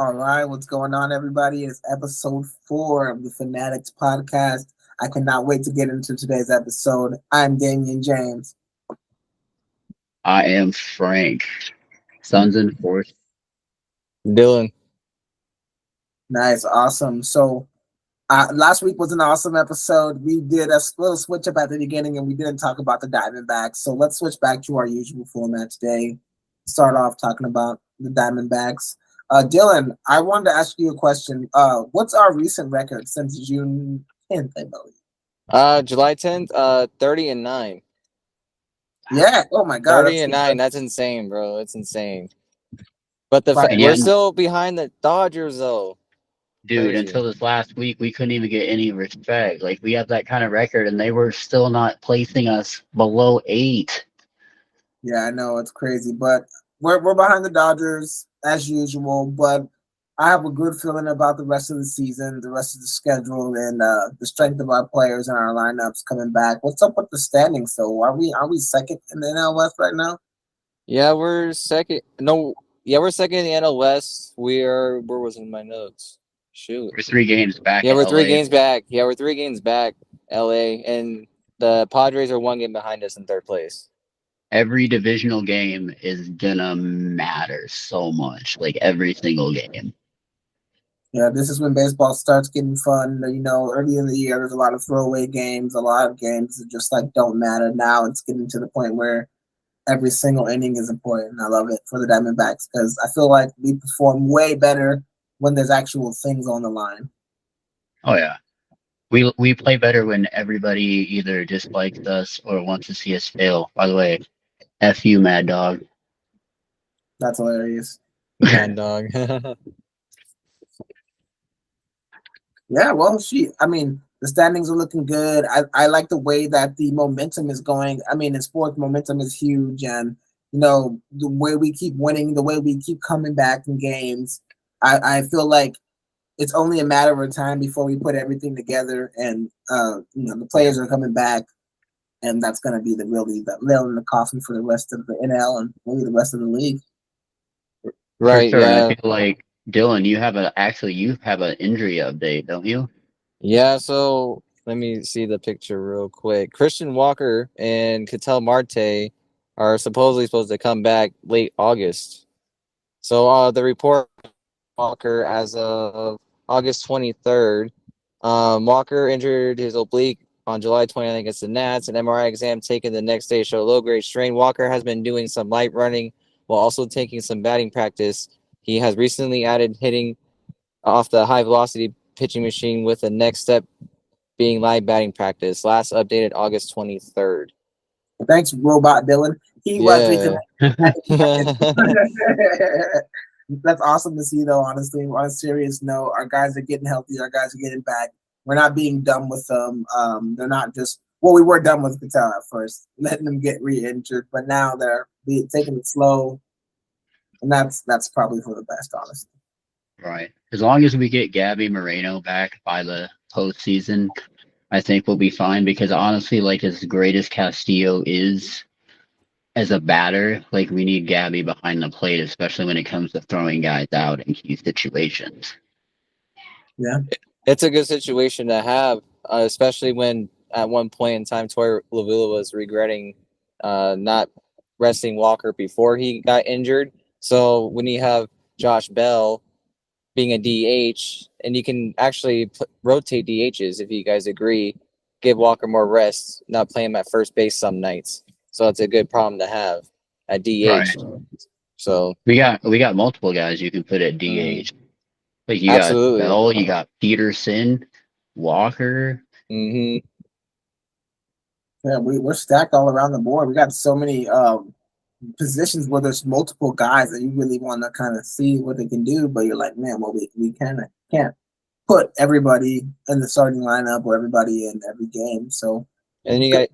All right, what's going on, everybody? It's episode 4 of the fAnaticZPodcast. I cannot wait to get into today's episode. I'm Damien James. I am Frank. Sons and Force. Dylan. Nice, awesome. So, last week was an awesome episode. We did a little switch up at the beginning, and we didn't talk about the Diamondbacks. So let's switch back to our usual format today. Start off talking about the Diamondbacks. Dylan, I wanted to ask you a question. What's our recent record since June 10th, I believe? July 10th, 30-9. Yeah. Oh my God. 30-9. That's insane, bro. It's insane. But And we're yet, still behind the Dodgers, though. dude, Crazy. until this last week, we couldn't even get any respect. Like, we have that kind of record, and they were still not placing us below 8. Yeah, I know it's crazy, but we're behind the Dodgers as usual. But I have a good feeling about the rest of the season, the rest of the schedule, and the strength of our players and our lineups coming back. What's up with the standings? So are we second in the NL West right now? Yeah, we're second. No, yeah, we're second in the NL West. Where was in my notes? Shoot. We're 3 games back Yeah, at we're LA. 3 games back. Yeah, we're 3 games back, LA. And the Padres are 1 game behind us in third place. Every divisional game is gonna matter so much. Like, every single game. Yeah, this is when baseball starts getting fun. Early in the year, there's a lot of throwaway games, a lot of games that just like don't matter. Now it's getting to the point where every single inning is important. I love it for the Diamondbacks because I feel like we perform way better when there's actual things on the line. Oh, yeah. We play better when everybody either dislikes us or wants to see us fail. By the way, F you, Mad Dog. That's hilarious. Mad Dog. Yeah, well, the standings are looking good. I like the way that the momentum is going. I mean, in sports, momentum is huge, and the way we keep winning, the way we keep coming back in games. I feel like it's only a matter of time before we put everything together, and the players are coming back, and that's going to be the nail in the coffin for the rest of the NL and maybe the rest of the league. Right, For sure. yeah. And I feel like, Dylan, you have an injury update, don't you? Yeah, so let me see the picture real quick. Christian Walker and Ketel Marte are supposedly supposed to come back late August. So the report Walker as of August 23rd. Walker injured his oblique on July 20th against the Nats. An MRI exam taken the next day showed low-grade strain. Walker has been doing some light running while also taking some batting practice. He has recently added hitting off the high-velocity pitching machine with the next step being live batting practice. Last updated August 23rd. Thanks, Robot Dylan. He was Yeah. That's awesome to see, though, honestly. On a serious note, our guys are getting healthy. Our guys are getting back. We're not being dumb with them. They're not just – we were dumb with Patel at first, letting them get re-injured. But now they're taking it slow, and that's probably for the best, honestly. Right. As long as we get Gabby Moreno back by the postseason, I think we'll be fine because honestly, like as great as Castillo is as a batter, like we need Gabby behind the plate, especially when it comes to throwing guys out in key situations. Yeah. It's a good situation to have, especially when at one point in time, Torey Lovullo was regretting not resting Walker before he got injured. So when you have Josh Bell being a DH, and you can actually rotate DHs if you guys agree, give Walker more rest, not play him at first base some nights. So it's a good problem to have at DH. Right. So we got multiple guys you can put at DH. Like you absolutely. got Bell, you got Peterson, Walker. Mm-hmm. Yeah, we're stacked all around the board. We got so many positions where there's multiple guys that you really want to kind of see what they can do, but you're like, man, well, we kind of can't put everybody in the starting lineup or everybody in every game. So, and then you got,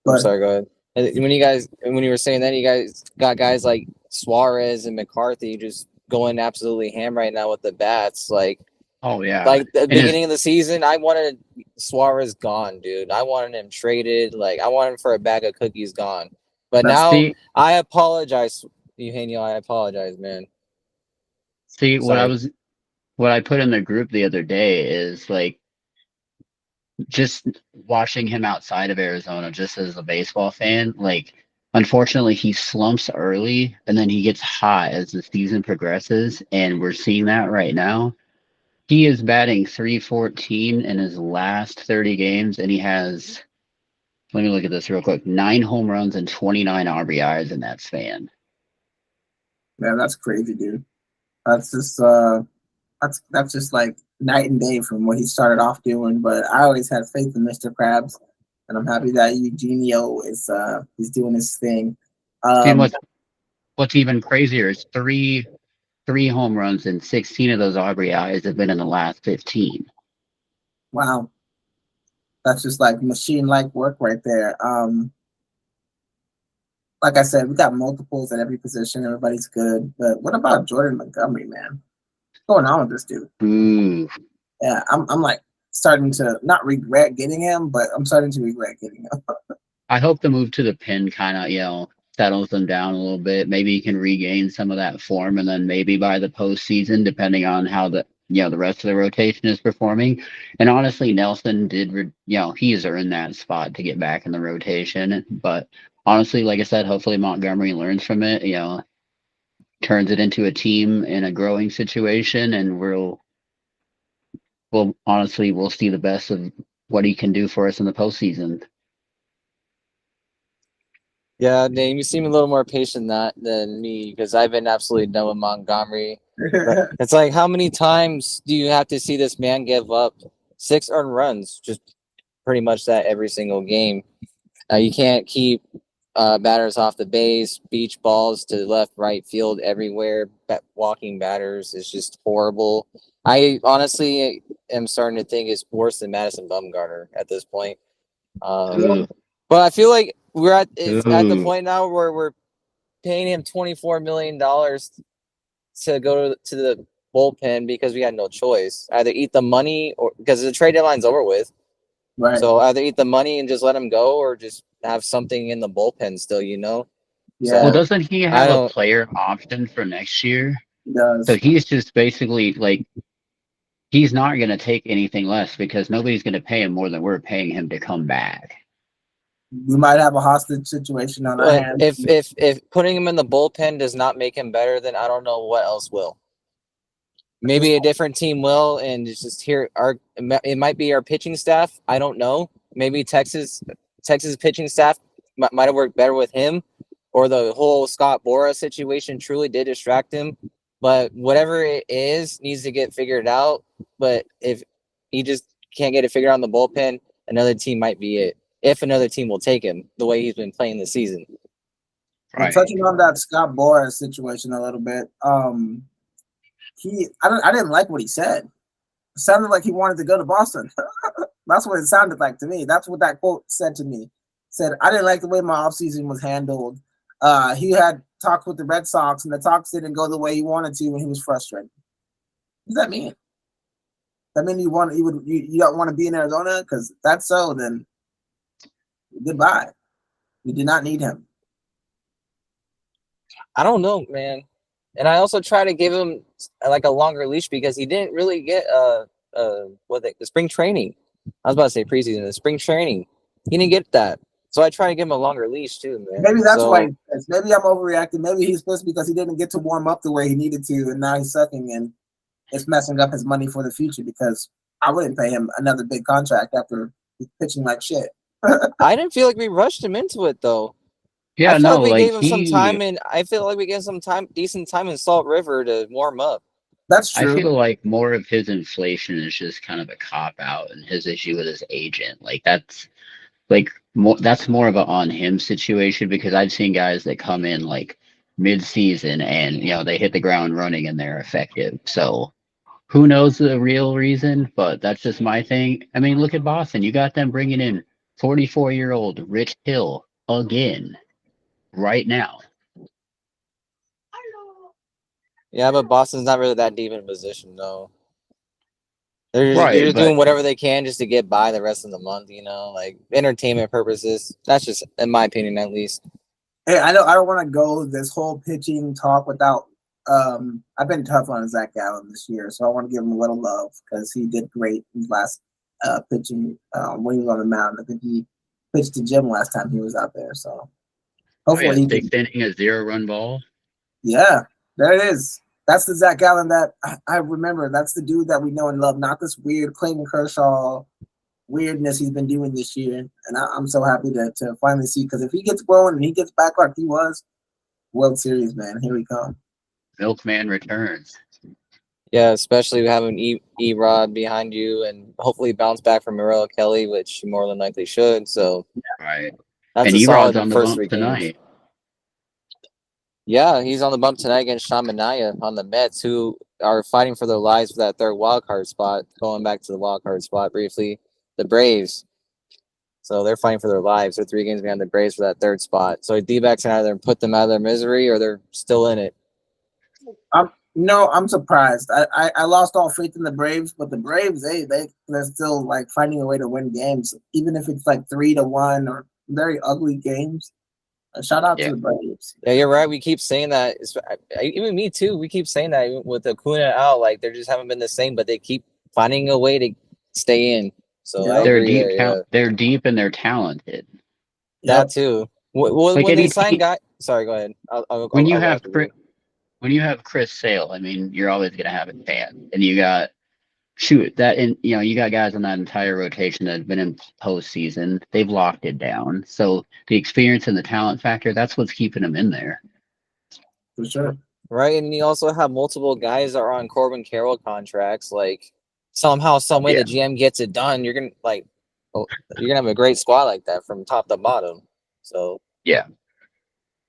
I'm sorry, go ahead. And when you were saying that, you guys got guys like Suarez and McCarthy just going absolutely ham right now with the bats. Like, oh yeah, like the beginning of the season, I wanted Suarez gone, dude. I wanted him traded. Like, I wanted him for a bag of cookies gone. But now I apologize, Eugenio. I apologize, man. See, Sorry. what I put in the group the other day is like just watching him outside of Arizona, just as a baseball fan, like unfortunately he slumps early and then he gets hot as the season progresses, and we're seeing that right now. He is batting 314 in his last 30 games, and he has, let me look at this real quick, 9 home runs and 29 RBIs in that span. Man, that's crazy, dude. That's just that's just like night and day from what he started off doing. But I always had faith in Mr. Krabs, and I'm happy that Eugenio is doing his thing. And Um, what's even crazier is three home runs and 16 of those RBIs have been in the last 15. wow, that's just like machine-like work right there. Like I said, we got multiples at every position. Everybody's good. But what about Jordon Montgomery, man? What's going on with this dude? Ooh. Yeah, I'm like starting to not regret getting him, but I'm starting to regret getting him. I hope the move to the pin kind of, settles them down a little bit. Maybe he can regain some of that form, and then maybe by the postseason, depending on how the rest of the rotation is performing. And honestly, Nelson he's earned that spot to get back in the rotation. But honestly, like I said, hopefully Montgomery learns from it, turns it into a team in a growing situation, and we'll see the best of what he can do for us in the postseason. Yeah, Dane, you seem a little more patient than me because I've been absolutely done with Montgomery. But it's like, how many times do you have to see this man give up 6 earned runs? Just pretty much that every single game. You can't keep batters off the base, beach balls to left, right field, everywhere. Walking batters is just horrible. I honestly am starting to think it's worse than Madison Bumgarner at this point. Ooh. But I feel like it's at the Ooh. point now where we're paying him $24 million to go to the bullpen because we had no choice. Either eat the money or because the trade deadline's over with. Right. So either eat the money and just let him go or just have something in the bullpen still, Yeah. Well, So doesn't he I have a don't. player option for next year? He So does. he's just basically like, he's not going to take anything less because nobody's going to pay him more than we're paying him to come back. We might have a hostage situation on our But hands. if putting him in the bullpen does not make him better, then I don't know what else will. Maybe a different team will, and it's just here. It might be our pitching staff. I don't know. Maybe Texas pitching staff might have worked better with him, or the whole Scott Bora situation truly did distract him. But whatever it is, needs to get figured out. But if he just can't get it figured out in the bullpen, another team might be it. If another team will take him the way he's been playing this season. Well, Right. touching on that Scott Boras situation a little bit, I didn't like what he said. It sounded like he wanted to go to Boston. That's what it sounded like to me. That's what that quote said to me. Said, I didn't like the way my offseason was handled. He had talked with the Red Sox, and the talks didn't go the way he wanted to, and he was frustrated. What does that mean? That mean you don't want to be in Arizona? Because if that's so, then goodbye. We did not need him. I don't know, man. And I also try to give him like a longer leash because he didn't really get the spring training. I was about to say preseason, the spring training. He didn't get that. So I try to give him a longer leash too, man. Maybe that's why. Maybe I'm overreacting. Maybe he's supposed because he didn't get to warm up the way he needed to, and now he's sucking, and it's messing up his money for the future. Because I wouldn't pay him another big contract after he's pitching like shit. I didn't feel like we rushed him into it though. Yeah, I feel no, like we like gave him some time, and I feel like we gave him some time, decent time in Salt River to warm up. That's I true. feel like more of his inflation is just kind of a cop out, and his issue with his agent. Like that's more of a on him situation because I've seen guys that come in like mid season and they hit the ground running and they're effective. So who knows the real reason, but that's just my thing. I mean, look at Boston. You got them bringing in 44-year-old Rich Hill again right now. Yeah, but Boston's not really that deep in position, though. They're Right, just but doing whatever they can just to get by the rest of the month, like entertainment purposes. That's just, in my opinion, at least. Hey, I don't want to go this whole pitching talk without I've been tough on Zach Gallen this year, so I want to give him a little love because he did great in his last pitching when he was on the mound. I think he pitched to Jim last time he was out there, so hopefully he can. 6th inning, a 0-run ball. Yeah, there it is. That's the Zach Gallen that I remember. That's the dude that we know and love, not this weird Clayton Kershaw weirdness he's been doing this year. And I'm so happy to finally see, because if he gets going and he gets back like he was, World Series, man, here we come. Milkman returns. Yeah, especially having E-Rod behind you and hopefully bounce back from Morello Kelly, which more than likely should. So Right. that's and a E-Rod's solid on the first bump 3 games. tonight. Yeah, he's on the bump tonight against Sean Manaea on the Mets, who are fighting for their lives for that 3rd wild card spot. Going back to the wild card spot briefly, the Braves. So they're fighting for their lives. They're 3 games behind the Braves for that 3rd spot. So Dbacks can either put them out of their misery or they're still in it. No, I'm surprised. I lost all faith in the Braves, but the Braves, they're still like finding a way to win games, even if it's like 3-1 or very ugly games. Shout out to the Braves. Yeah, you're right. We keep saying that. Even me too. We keep saying that with Acuna out, like they just haven't been the same, but they keep finding a way to stay in. So I they're agree deep. there, They're deep and they're talented. That too. When they sign guy, sorry, go ahead. I'll when you go have after you. when you have Chris Sale, I mean, you're always gonna have a fan, and you got you got guys on that entire rotation that have been in postseason. They've locked it down. So the experience and the talent factor, that's what's keeping them in there. For sure. Right, and you also have multiple guys that are on Corbin Carroll contracts. Like somehow, some way, the GM gets it done. You're gonna have a great squad like that from top to bottom. So yeah.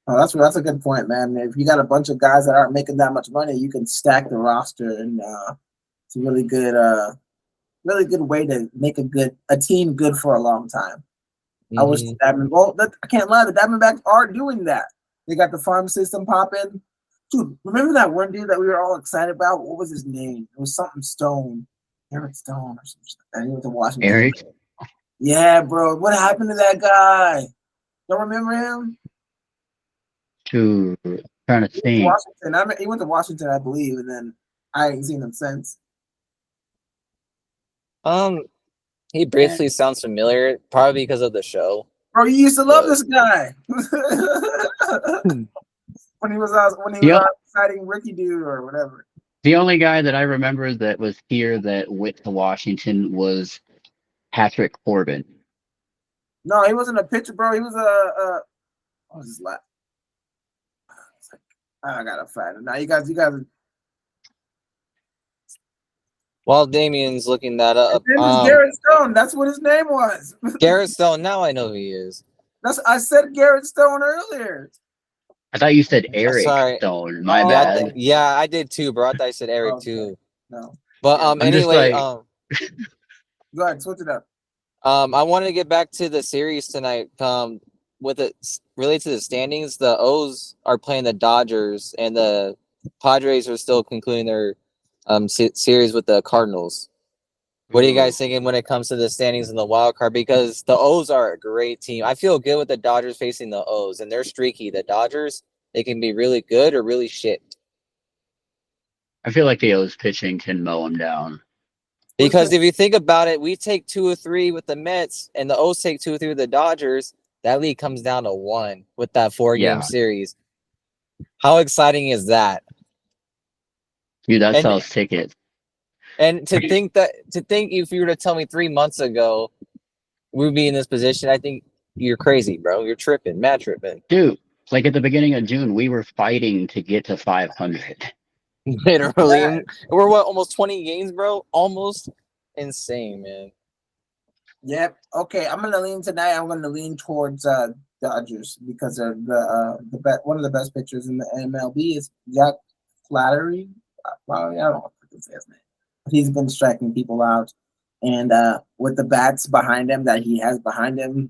Oh, that's a good point, man. If you got a bunch of guys that aren't making that much money, you can stack the roster, and it's a really good way to make a team good for a long time. I wish the I can't lie, the Diamondbacks are doing that. They got the farm system popping. Dude, remember that one dude that we were all excited about? What was his name? It was something Stone. Eric Stone or something. And he went to Washington. Eric? Yeah, bro. What happened to that guy? Don't remember him? Trying to think. Washington. He went to Washington, I believe, and then I ain't seen him since. He briefly sounds familiar, probably because of the show. Bro, you used to love this guy. when he was exciting Ricky dude or whatever. The only guy that I remember that was here that went to Washington was Patrick Corbin. No, he wasn't a pitcher, bro. He was what was his last? I gotta find it. Now you guys. While Damien's looking that up, his name is Garrett Stone. That's what his name was. Garrett Stone. Now I know who he is. I said Garrett Stone earlier. I thought you said Eric Stone. My bad. Yeah, I did too, bro. I thought I said Eric too. No. But anyway, go ahead, switch it up. I wanted to get back to the series tonight. With it related to the standings, the O's are playing the Dodgers, and the Padres are still concluding their series with the Cardinals. What are you guys thinking when it comes to the standings in the wild card? Because the O's are a great team. I feel good with the Dodgers facing the O's, and they're streaky. The Dodgers, they can be really good or really shit. I feel like the O's pitching can mow them down. Because if you think about it, we take 2 or 3 with the Mets, and the O's take 2 or 3 with the Dodgers. That league comes down to 1 with that 4-game series. How exciting is that? Dude, that sells tickets. And to think if you were to tell me 3 months ago we'd be in this position, I think you're crazy, bro. You're tripping, mad tripping. Dude, like at the beginning of June, we were fighting to get to 500. Literally. Yeah. We're almost 20 games, bro? Almost insane, man. Yep. Okay, I'm gonna lean tonight. I'm gonna lean towards Dodgers because they're one of the best pitchers in the MLB is Jack Flaherty. Well, I don't know if I can say his name. He's been striking people out, and with the bats behind him that he has behind him,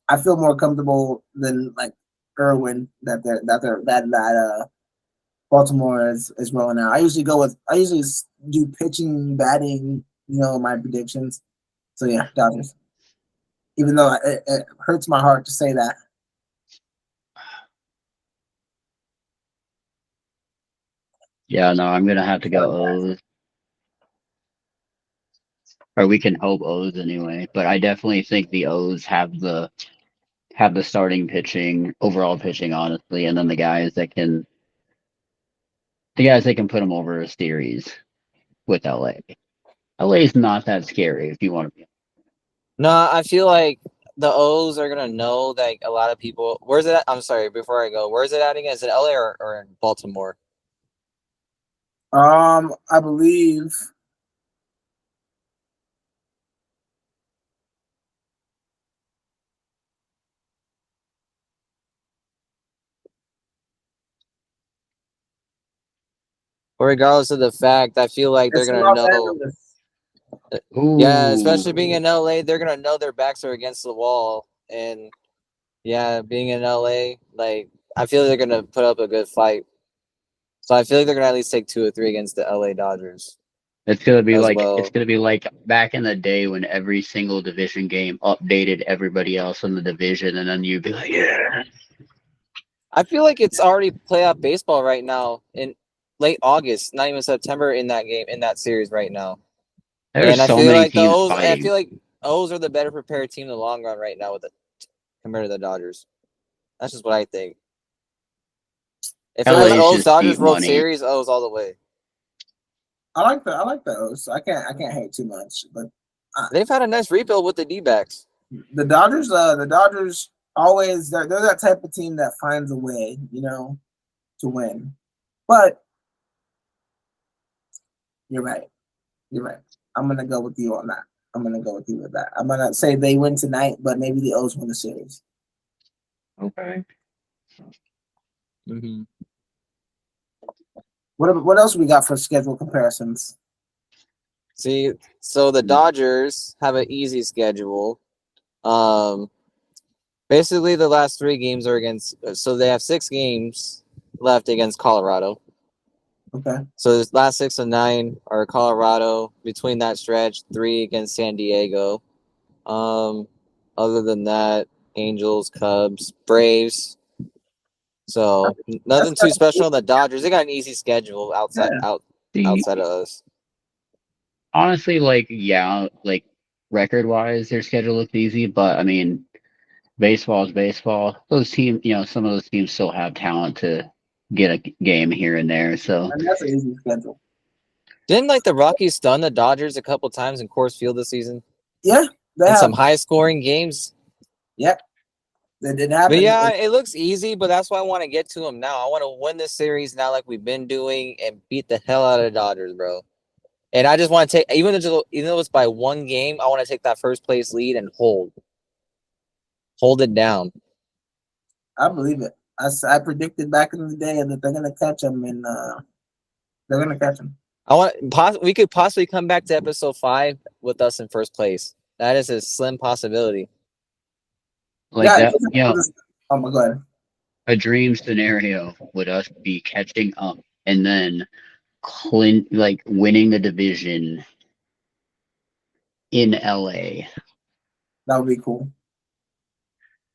I feel more comfortable than like Irwin that Baltimore is rolling out. I usually do pitching, batting, my predictions. So yeah, Dodgers. Even though it hurts my heart to say that. Yeah, no, I'm gonna have to go O's. Or we can hope O's anyway. But I definitely think the O's have the starting pitching, overall pitching, honestly, and then the guys that can put them over a series with LA. LA is not that scary if you want to be. No, I feel like the O's are gonna know that a lot of people. Where's it at? I'm sorry. Before I go, where's it at again? Is it LA or in Baltimore? I believe. But regardless of the fact, I feel like they're It's in gonna Los know. Angeles. Yeah, especially being Ooh, in LA, they're gonna know their backs are against the wall, and yeah, being in LA, like I feel like they're gonna put up a good fight. So I feel like they're gonna at least take 2 or 3 against the LA Dodgers as it's well. gonna be like back in the day when every single division game updated everybody else in the division, and then you'd be like, yeah. I feel like it's already playoff baseball right now in late August, not even September in that game in that series right now. There's And I so feel many like the teams O's. I fighting. feel like O's are the better prepared team in the long run right now with compared to the Dodgers. That's just what I think. If it was LA's O's just Dodgers cheap World money. Series, O's all the way. I like the O's. I can't hate too much, but They've had a nice rebuild with the D-backs. the Dodgers always they're that type of team that finds a way, to win. But you're right. You're right. I'm gonna go with you on that. I'm gonna go with you with that. I'm gonna say they win tonight, but maybe the O's win the series. Okay. Mm-hmm. What else we got for schedule comparisons? See, so the Dodgers have an easy schedule. Basically, the last 3 games are against. So they have 6 games left against Colorado. Okay. So the last 6 of 9 are Colorado. Between that stretch, 3 against San Diego. Other than that, Angels, Cubs, Braves. So That's nothing too special on the Dodgers. They got an easy schedule yeah. outside of us. Honestly, like, yeah, like record wise, their schedule looks easy, but I mean, baseball is baseball. Those teams, some of those teams still have talent to get a game here and there. So, And that's an easy schedule. Didn't like the Rockies stun the Dodgers a couple times in Coors Field this season? Yeah, they In have. some high scoring games. Yep, that did But happen. yeah, it looks easy, but that's why I want to get to them now. I want to win this series now, like we've been doing, and beat the hell out of the Dodgers, bro. And I just want to take, even though it's by 1 game, I want to take that first place lead and hold it down. I believe it. I predicted back in the day that they're gonna catch them, and they're gonna catch them. We could possibly come back to episode 5 with us in first place. That is a slim possibility. like Yeah. that, Oh my god. a dream scenario would us be catching up and then like winning the division in LA. That would be cool.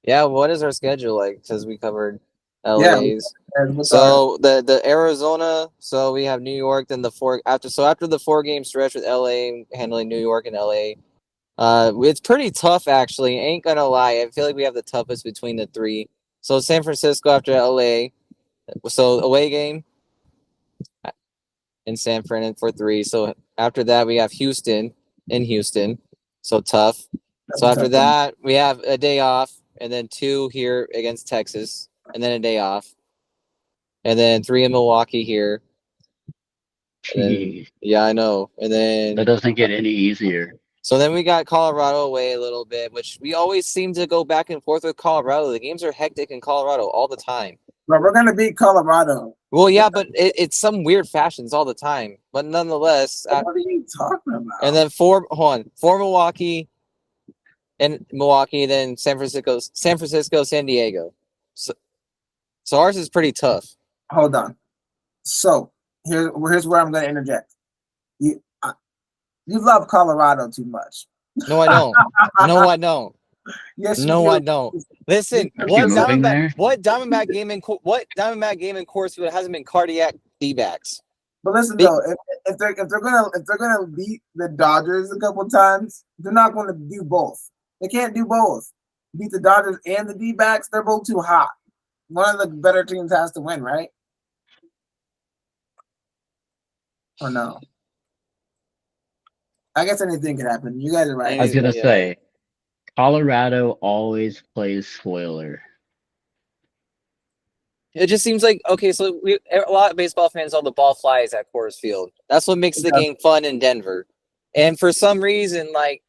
Yeah, what is our schedule like? Because we covered Yeah. LA's. So the Arizona, so we have New York, then after the 4 game stretch with LA handling New York and LA. It's pretty tough actually. Ain't gonna lie. I feel like we have the toughest between the 3. So San Francisco after LA. So away game in San Fran for 3. So after that we have Houston in Houston. So tough. So after that we have a day off, and then 2 here against Texas, and then a day off, and then 3 in Milwaukee here. Then, yeah, I know. And then that doesn't get any easier. So then we got Colorado away a little bit, which we always seem to go back and forth with Colorado. The games are hectic in Colorado all the time. But we're gonna beat Colorado. Well, yeah, but it's some weird fashions all the time. But nonetheless, what are you talking about? And then 4 Milwaukee, and Milwaukee, then San Francisco, San Diego. So ours is pretty tough. Hold on. So here's where I'm gonna interject. You love Colorado too much. No, I don't. No, I don't. Yes, no, I don't. Listen, what Diamondback game in Coors Field hasn't been cardiac Dbacks? But listen though, if they're gonna beat the Dodgers a couple times, they're not gonna do both. They can't do both. Beat the Dodgers and the D-backs, they're both too hot. One of the better teams has to win, right? Or no? I guess anything could happen. You guys are right. I was gonna say, Colorado always plays spoiler. It just seems like okay. So a lot of baseball fans know the ball flies at Coors Field. That's what makes the game fun in Denver. And for some reason, like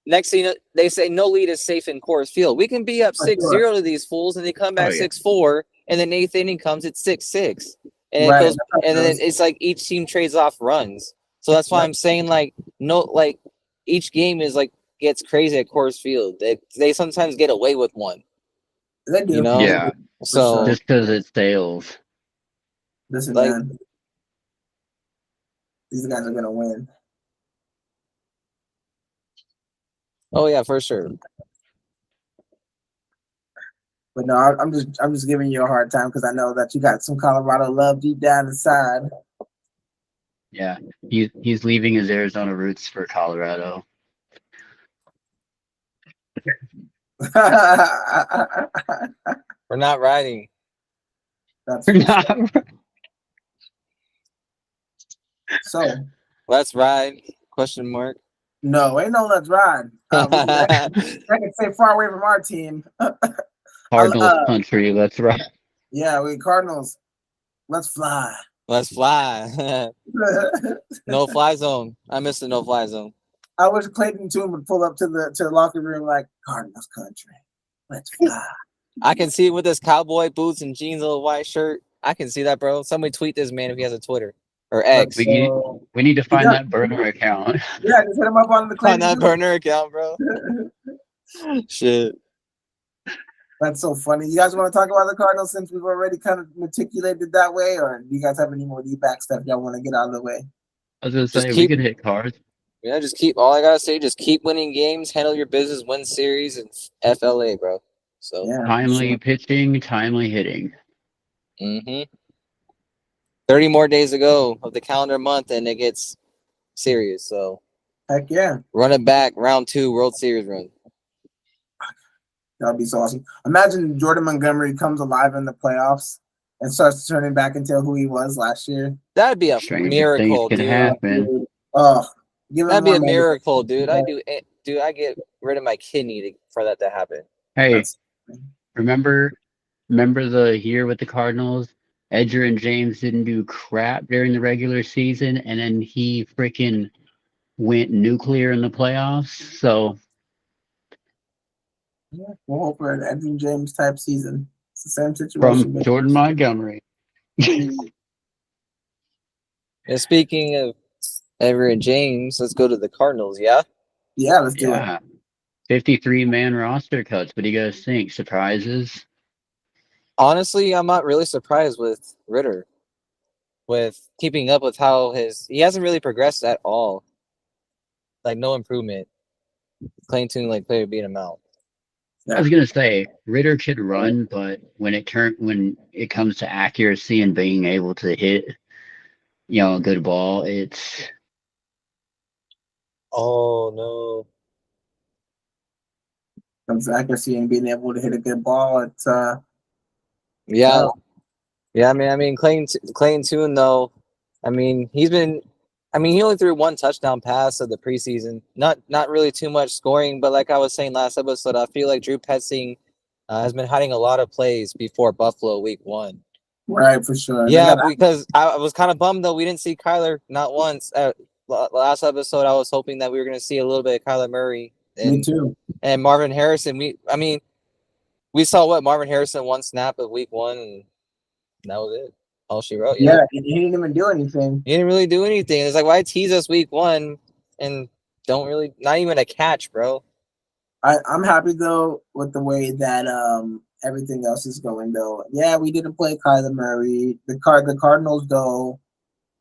next thing you know, they say no lead is safe in Coors Field. We can be up 6-0 to these fools, and they come back 6-4, and then eighth inning comes at 6-6, and it goes, and then it's like each team trades off runs. So that's why I'm saying like no, like each game is like gets crazy at Coors Field. They sometimes get away with one. They do. You know? Yeah. So just because it sales. Listen, like, man. These guys are gonna win. Oh yeah, for sure. But no, I'm just giving you a hard time because I know that you got some Colorado love deep down inside. Yeah, he's leaving his Arizona roots for Colorado. We're not riding. That's not. So let's ride? Question mark. No, ain't no let's ride. I can stay far away from our team. Cardinals country, let's ride. Yeah, we Cardinals. Let's fly. Let's fly. No fly zone. I miss the no fly zone. I wish Clayton Tune would pull up to the locker room like Cardinals country. Let's fly. I can see it with his cowboy boots and jeans, little white shirt. I can see that, bro. Somebody tweet this man if he has a Twitter or X. We need to find that burner account. Yeah, just hit him up on the Clayton. Find that burner account, bro. Shit. That's so funny. You guys want to talk about the Cardinals since we've already kind of matriculated that way, or do you guys have any more D-back stuff y'all want to get out of the way? I was gonna say we can hit cards. Yeah, just keep. All I gotta say, just keep winning games, handle your business, win series, and FLA, bro. So timely pitching, timely hitting. 30 more days to go of the calendar month, and it gets serious. So heck yeah, run it back, round 2 World Series run. That'd be so awesome. Imagine Jordon Montgomery comes alive in the playoffs and starts turning back into who he was last year. That'd be a miracle, dude. Happen. Oh, that'd be a miracle, dude. I get rid of my kidney for that to happen. Hey, remember the year with the Cardinals? Edger and James didn't do crap during the regular season, and then he freaking went nuclear in the playoffs. So. Yeah, we'll hope for an Damien James type season. It's the same situation. From Jordon Montgomery. And speaking of Everett James, let's go to the Cardinals, yeah? Yeah, let's do it. 53-man roster cuts. What do you guys think? Surprises? Honestly, I'm not really surprised with Ritter. With keeping up with how he hasn't really progressed at all. Like, no improvement. Clayton, like, player beat him out. I was gonna say Ritter could run, but when it comes to accuracy and being able to hit, a good ball, it's. Oh no! Comes to accuracy and being able to hit a good ball, it's yeah. I mean, Clayton Tune though. I mean, he only threw 1 touchdown pass of the preseason. Not really too much scoring, but like I was saying last episode, I feel like Drew Petzing has been hiding a lot of plays before Buffalo week 1. Right, for sure. Yeah, because I was kind of bummed though we didn't see Kyler not once. Last episode, I was hoping that we were going to see a little bit of Kyler Murray. Me too. And Marvin Harrison. We saw Marvin Harrison 1 snap of week 1, and that was it. All she wrote. Yeah, he didn't even do anything. He didn't really do anything. It's like, why tease us week 1 and not even a catch, bro? I'm happy though with the way that everything else is going though. Yeah, we didn't play Kyler Murray. The Cardinals though,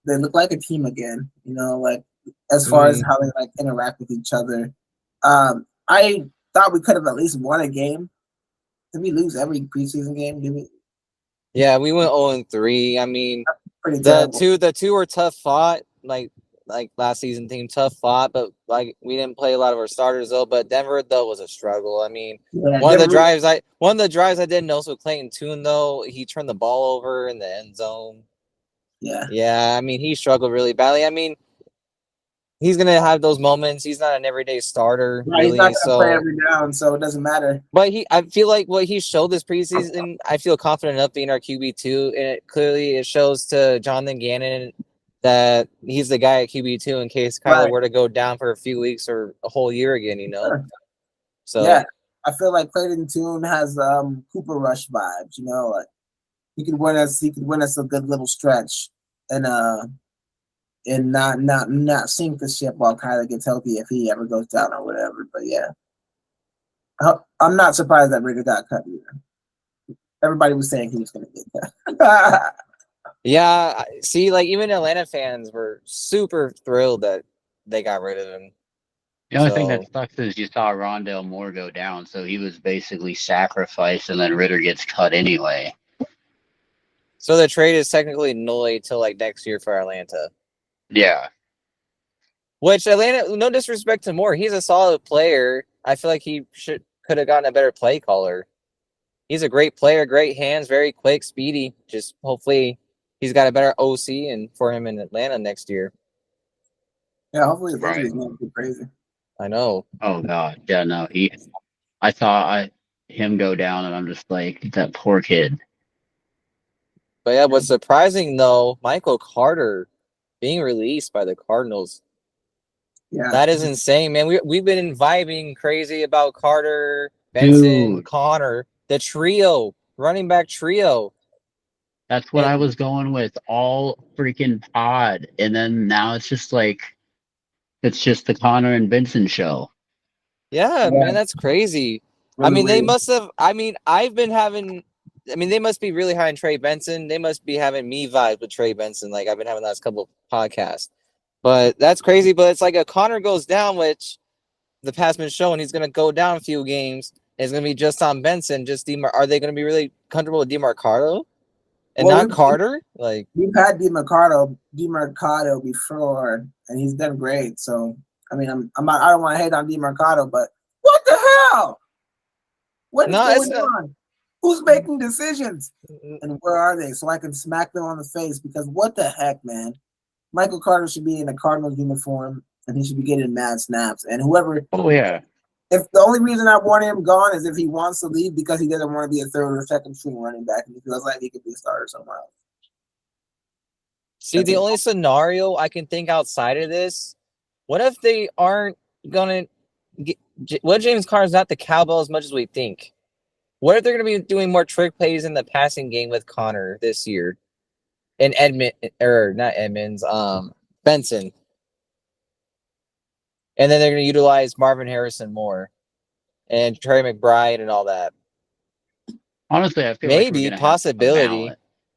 they look like a team again. Like as far as how they like interact with each other. I thought we could have at least won a game. Did we lose every preseason game? Did we? Yeah, we went 0-3. I mean, pretty terrible. The two were tough fought, like last season team tough fought, but like we didn't play a lot of our starters though. But Denver though was a struggle. I mean, Yeah, one of the Denver- drives I didn't notice with Clayton Tune though, he turned the ball over in the end zone. Yeah. Yeah, I mean he struggled really badly. I mean, he's gonna have those moments. He's not an everyday starter, Right, he's really. not gonna So play every down, so it doesn't matter. but I feel like what he showed this preseason, I feel confident enough being our QB2, and it shows to Jonathan Gannon that he's the guy at QB2 in case Kyler Right. were to go down for a few weeks or a whole year again, you know. Sure. So Yeah, I feel like Clayton Tune has Cooper Rush vibes. You know, like he could win us a good little stretch, and not sink the ship while Kyler gets healthy if he ever goes down or whatever. But yeah, I'm not surprised that Ritter got cut either. Everybody was saying he was going to get cut. yeah, see, like even Atlanta fans were super thrilled that they got rid of him. The only thing that sucks is you saw Rondale Moore go down, so he was basically sacrificed, and then Ritter gets cut anyway. So the trade is technically null till like next year for Atlanta. Yeah. Which Atlanta, no disrespect to Moore, he's a solid player. I feel like he could have gotten a better play caller. He's a great player, great hands, very quick, speedy. Just hopefully he's got a better OC and for him in Atlanta next year. Yeah, hopefully his Right. injuries won't be crazy. I know. Oh God. Yeah. No. I saw him go down, and I'm just like, that poor kid. But yeah, what's surprising though, Michael Carter being released by the Cardinals. Yeah, That is insane, man. We've been vibing crazy about Carter, Benson, Dude. Connor, the trio, running back trio. That's what I And- was going with all freaking pod, and then now it's just like, it's just the Connor and Benson show. Yeah, man, that's crazy. really I mean, they weird. must have. I mean, they must be really high on Trey Benson. They must be having me vibe with Trey Benson, like I've been having the last couple of podcasts. But that's crazy. But it's like a Connor goes down, which the past been showing he's going to go down a few games. It's going to be just on Benson. Are they going to be really comfortable with DeMarcado and not Carter? Like we've had DeMarcado before, and he's done great. So I mean, I don't want to hate on DeMarcado, but what the hell? What is going on? Who's making decisions? And where are they? So I can smack them on the face, because what the heck, man? Michael Carter should be in a Cardinals uniform, and he should be getting mad snaps. And whoever, Oh yeah. if the only reason I want him gone is if he wants to leave because he doesn't want to be a third or second string running back, and he feels like he could be a starter somewhere else. See, the only scenario I can think outside of this, what if they aren't going to get, what if James Conner's not the cowbell as much as we think? What if they're going to be doing more trick plays in the passing game with Connor this year? And Benson. And then they're going to utilize Marvin Harrison more and Trey McBride and all that. Honestly, I feel maybe like possibility.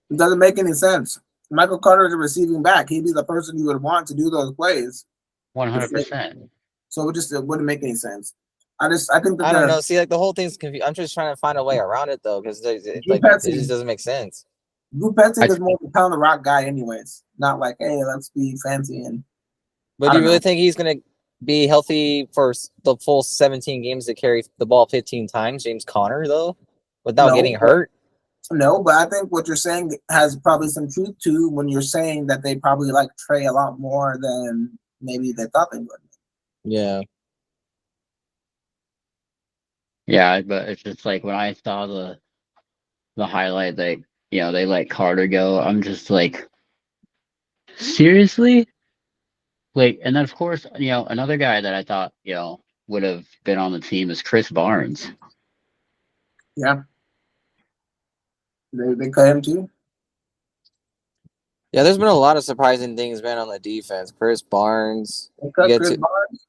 It doesn't make any sense. Michael Carter is a receiving back. He'd be the person you would want to do those plays. 100%. So it wouldn't make any sense. I think that I don't know. See, like the whole thing's confused. I'm just trying to find a way around it though, because it just doesn't make sense. Drew Petzing is more of a pound the rock guy, anyways. Not like, hey, let's be fancy and. But do you really think he's gonna be healthy for the full 17 games to carry the ball 15 times, James Conner though, without getting hurt? No, but I think what you're saying has probably some truth to when you're saying that they probably like Trey a lot more than maybe they thought they would. Yeah. Yeah, but it's just like when I saw the highlight that, they let Carter go, I'm just like, seriously? Like, and then of course, another guy that I thought, would have been on the team is Chris Barnes. Yeah. They cut him too. Yeah, there's been a lot of surprising things, man, on the defense. Chris Barnes. They cut Chris Barnes.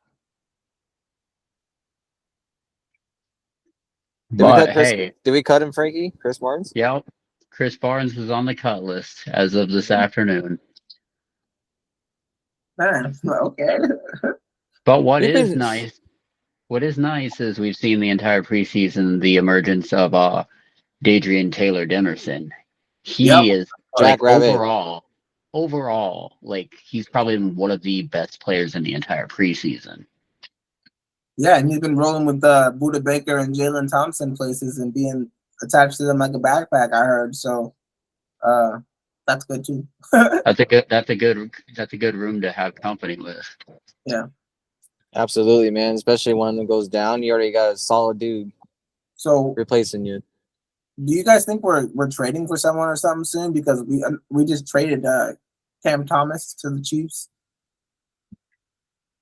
Did we cut him, Frankie? Chris Barnes? Yep. Chris Barnes is on the cut list as of this afternoon. Okay. But what is nice is we've seen the entire preseason the emergence of Dadrian Taylor Demerson. He is Jack Rabbit. overall overall, like he's probably one of the best players in the entire preseason. Yeah, and he's been rolling with Buda Baker and Jalen Thompson places and being attached to them like a backpack, I heard. So that's good too. That's a good room to have company with. Yeah. Absolutely, man. Especially when it goes down, you already got a solid dude So replacing you. do you guys think we're trading for someone or something soon? Because we just traded Cam Thomas to the Chiefs.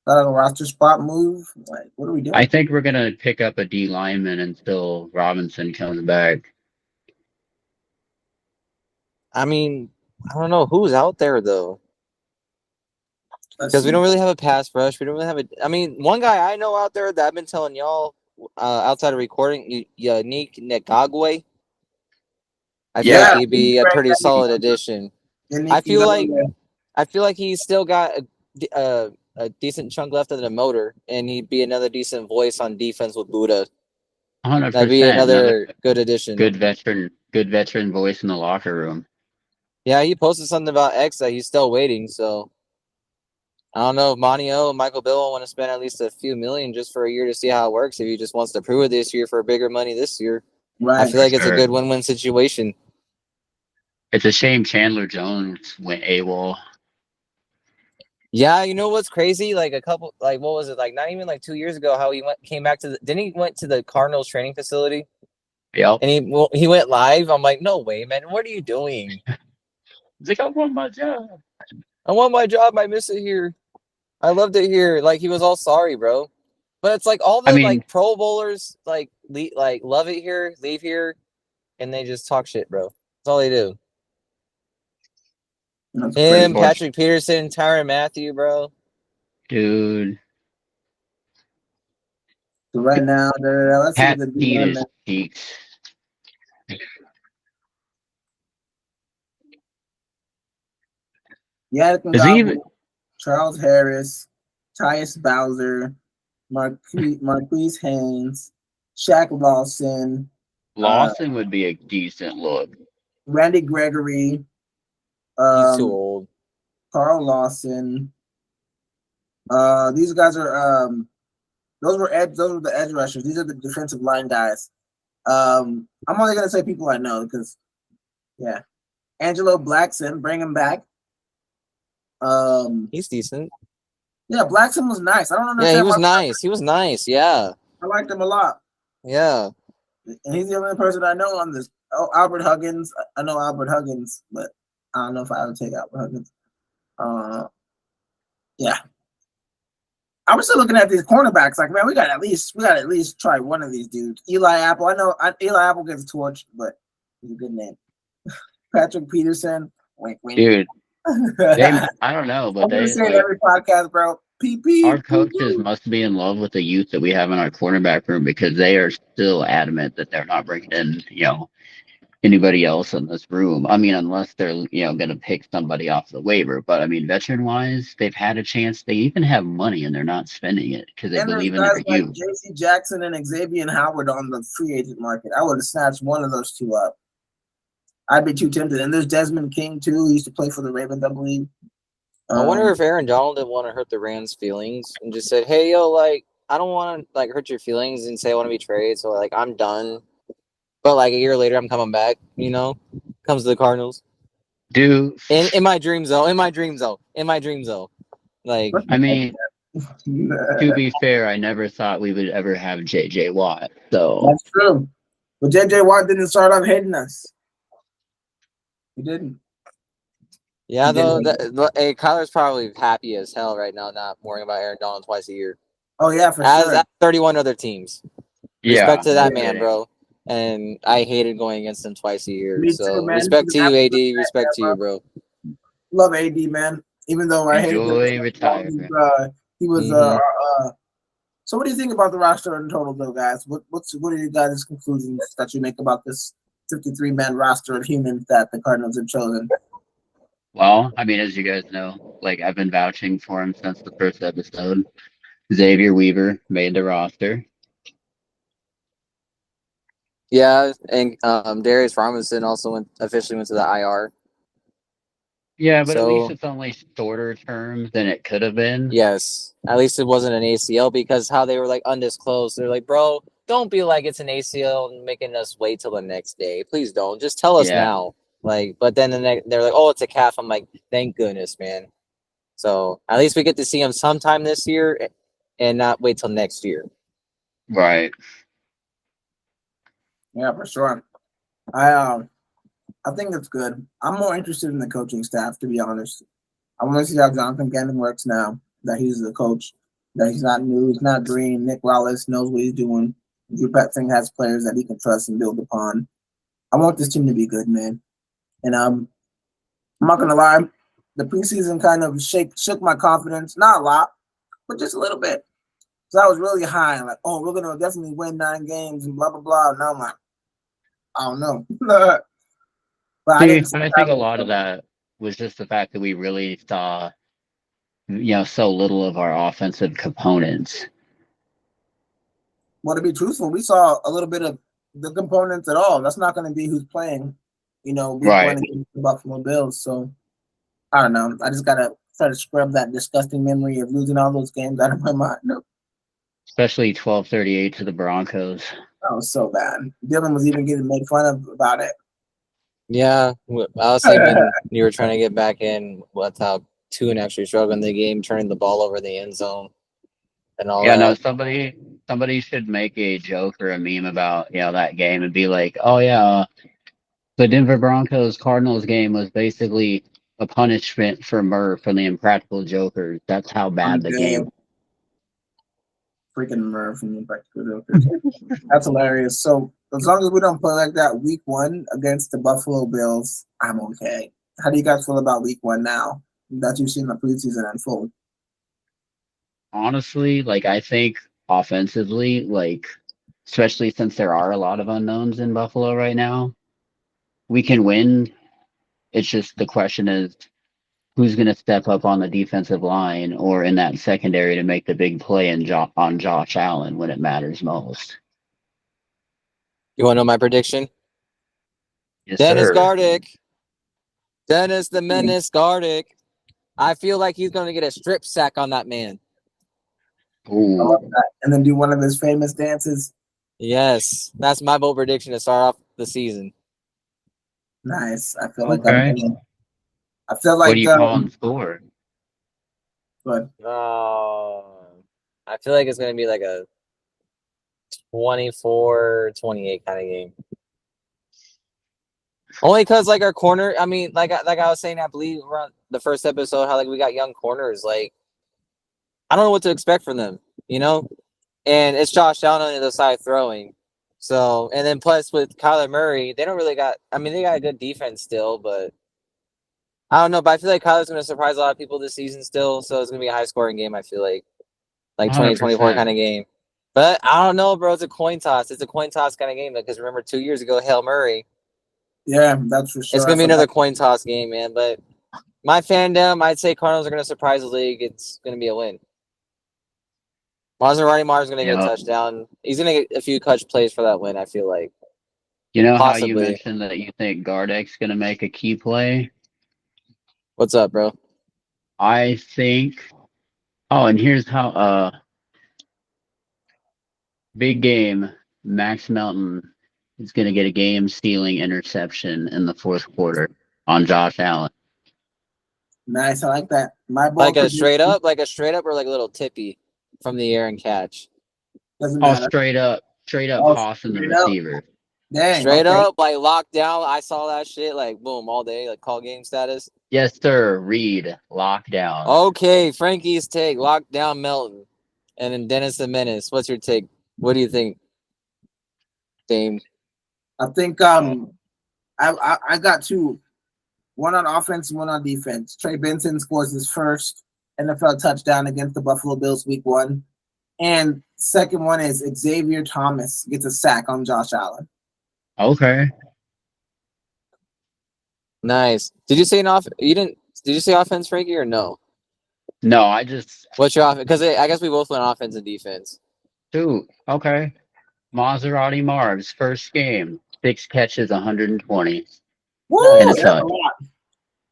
A roster spot move. Like, what are we doing? I think we're gonna pick up a D lineman until Robinson comes back. I mean, I don't know who's out there though. Because we don't really have a pass rush. We don't really have a. I mean, one guy I know out there that I've been telling y'all outside of recording, Yannick Ngakwe. I feel like he'd be a pretty solid addition. I feel like he's still got a decent chunk left of the motor, and he'd be another decent voice on defense with Buda. 100%. That'd be another good addition. Good veteran voice in the locker room. Yeah, he posted something about X that he's still waiting. So I don't know if Monio and Michael Bill want to spend at least a few million just for a year to see how it works. If he just wants to prove it this year for bigger money this year, right? I feel like it's a good win-win situation. It's a shame Chandler Jones went AWOL. Yeah, you know what's crazy? Like what was it? Like not even like 2 years ago, how came back to didn't he went to the Cardinals training facility? Yep. And he went live. I'm like, no way, man. What are you doing? He's like, I want my job. I want my job. I miss it here. I loved it here. Like he was all sorry, bro. But it's like all the like Pro Bowlers like love it here, leave here, and they just talk shit, bro. That's all they do. Him, Patrick Peterson, Tyrann Mathieu, bro. Dude. So right now, let's see the Peters cheeks. Yeah, Charles Harris, Tyus Bowser, Marquise Haynes, Shaq Lawson. Lawson would be a decent look. Randy Gregory. He's too old. Carl Lawson. These guys are those were the edge rushers. These are the defensive line guys. I'm only gonna say people I know because Angelo Blackson, bring him back. He's decent. Yeah, Blackson was nice. I don't understand. Yeah, he was nice. He was nice. Yeah, I liked him a lot. Yeah, and he's the only person I know on this. Oh, Albert Huggins. I know Albert Huggins, but I don't know if I would take Albert Huggins. Yeah. I was still looking at these cornerbacks. Like, man, we got at least try one of these dudes. Eli Apple. I know Eli Apple gets torched, but he's a good name. Patrick Peterson. Wink, wink. Dude. I don't know, but I'm say it every podcast, bro. Our coaches must be in love with the youth that we have in our cornerback room because they are still adamant that they're not bringing in, anybody else in this room. I mean, unless they're, going to pick somebody off the waiver. But I mean, veteran-wise, they've had a chance. They even have money and they're not spending it because they believe in their youth. J.C. Jackson and Xavier Howard on the free agent market. I would have snatched one of those two up. I'd be too tempted. And there's Desmond King too. He used to play for the Ravens, I believe. I wonder if Aaron Donald didn't want to hurt the Rams' feelings and just said, "Hey, yo, like I don't want to like hurt your feelings and say I want to be traded, so like I'm done." But like a year later, I'm coming back. Comes to the Cardinals. Dude, in my dream zone. Like, I mean, to be fair, I never thought we would ever have J.J. Watt. So that's true. But J.J. Watt didn't start off hating us. He didn't. Yeah, though. Kyler's probably happy as hell right now, not worrying about Aaron Donald twice a year. Oh yeah, for sure. As 31 other teams. Yeah, respect to that man, bro. And I hated going against him twice a year. Me so too, man. Respect to you, AD. Respect to you, bro. Love AD, man. Even though I hate retirement. He was So what do you think about the roster in total, though, guys? What are you guys' conclusions that you make about this 53-man roster of humans that the Cardinals have chosen? Well, I mean, as you guys know, like I've been vouching for him since the first episode. Xavier Weaver made the roster. Yeah, and Darius Robinson also officially went to the IR. Yeah, but at least So it's only shorter term than it could have been. yes, at least it wasn't an ACL because how they were like undisclosed. They're like, bro, don't be like it's an ACL and making us wait till the next day. Please don't. Just tell us Yeah, now. Like, but then they're like, oh, it's a calf. I'm like, thank goodness, man. So at least we get to see him sometime this year and not wait till next year. right. Yeah, for sure. I think it's good. I'm more interested in the coaching staff, to be honest. I want to see how Jonathan Gannon works now that he's the coach. That he's not new, he's not green. Nick Wallace knows what he's doing. Drew Petzing has players that he can trust and build upon. I want this team to be good, man. And I'm not gonna lie, the preseason kind of shook my confidence. Not a lot, but just a little bit. So I was really high, like, oh, we're gonna definitely win 9 games and blah blah blah. Now I'm like, I don't know. But I See, didn't. I think a lot of that was just the fact that we really saw, so little of our offensive components. Well, to be truthful, we saw a little bit of the components at all. That's not going to be who's playing, week Right. one against the Buffalo Bills. So I don't know. I just gotta try to scrub that disgusting memory of losing all those games out of my mind. No, Especially 12-38 to the Broncos. that was so bad. Dylan was even getting made fun of about it. Yeah, I was saying when you were trying to get back in, what's how Tune actually struggled in the game, turning the ball over the end zone and all Yeah, no, that. somebody should make a joke or a meme about, that game and be like, oh yeah, the Denver Broncos Cardinals game was basically a punishment for Murph from the Impractical Jokers. That's how I'm bad the game. dead. Freaking Merv from the Impractical Jokers. That's hilarious. So as long as we don't play like that week one against the Buffalo Bills, I'm okay. How do you guys feel about week one now that you've seen the preseason unfold? Honestly, I think offensively, especially since there are a lot of unknowns in Buffalo right now, we can win. It's just the question is who's going to step up on the defensive line or in that secondary to make the big play on Josh Allen when it matters most. You want to know my prediction? Yes, Dennis sir. Gardick. Dennis the Menace Gardick. I feel like he's going to get a strip sack on that man. Ooh. I love that. And then do one of his famous dances. Yes, that's my bold prediction to start off the season. Nice. I feel like Okay. I feel like What do you call him score? But I feel like it's going to be like a 24-28 kind of game. Only because our corner, I mean, like I was saying, I believe around the first episode, how we got young corners. I don't know what to expect from them, And it's Josh Allen on the other side throwing. So, and then plus with Kyler Murray, they don't really got. I mean, they got a good defense still, but I don't know. But I feel like Kyler's going to surprise a lot of people this season still. So it's going to be a high scoring game. I feel like 2024 kind of game. But I don't know, bro. It's a coin toss. It's a coin toss kind of game because remember 2 years ago, Hail Murray. Yeah, that's for sure. It's going to be another coin toss game, man. But my fandom, I'd say Cardinals are going to surprise the league. It's going to be a win. Maserati Mars is going to get a touchdown. He's going to get a few clutch plays for that win, I feel like. How you mentioned that you think Gardeck's going to make a key play? What's up, bro? I think. Oh, and here's how. Big game. Max Melton is going to get a game-stealing interception in the fourth quarter on Josh Allen. Nice, I like that. Like a straight up, or like a little tippy from the air and catch. Doesn't matter. Straight up tossing the receiver. Dang, straight up, locked down. I saw that shit, boom, all day, call game status. Yes, sir. Reed, lockdown. Okay, Frankie's take, lockdown Melton, and then Dennis the Menace. What's your take? What do you think, Dame? I think I got two. One on offense, one on defense. Trey Benson scores his first NFL touchdown against the Buffalo Bills week one. And second one is Xavier Thomas gets a sack on Josh Allen. Okay. Nice. Did you say did you say offense, Frankie, or no? No, I just. What's your offense? Because I guess we both went offense and defense. Dude, okay. Maserati Marv's first game. 6 catches, 120. Woo! And a touch.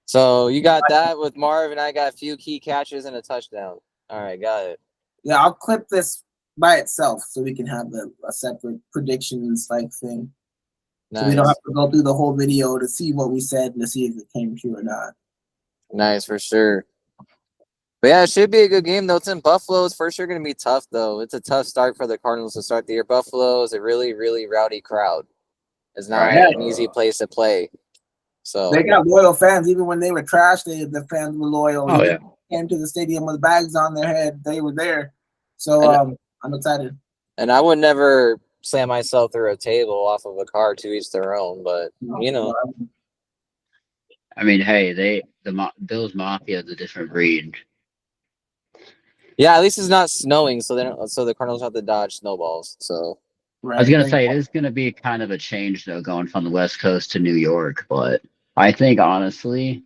So you got that with Marv, and I got a few key catches and a touchdown. All right, got it. Yeah, I'll clip this by itself so we can have a separate predictions like thing. Nice. So we don't have to go through the whole video to see what we said and to see if it came true or not. Nice, for sure. But yeah, it should be a good game, though. It's in Buffalo. It's for sure going to be tough, though. It's a tough start for the Cardinals to start the year. Buffalo is a really, really rowdy crowd. It's not Right. an easy place to play. So They got loyal fans. Even when they were trash, the fans were loyal. Oh, yeah. Came to the stadium with bags on their head. They were there. So I'm excited. And I would never slam myself through a table off of a car, to each their own. But, you know. I mean, hey, Bills Mafia is a different breed. Yeah, at least it's not snowing, so the Cardinals have to dodge snowballs. So Right. I was gonna say it is gonna be kind of a change though, going from the West Coast to New York. But I think honestly,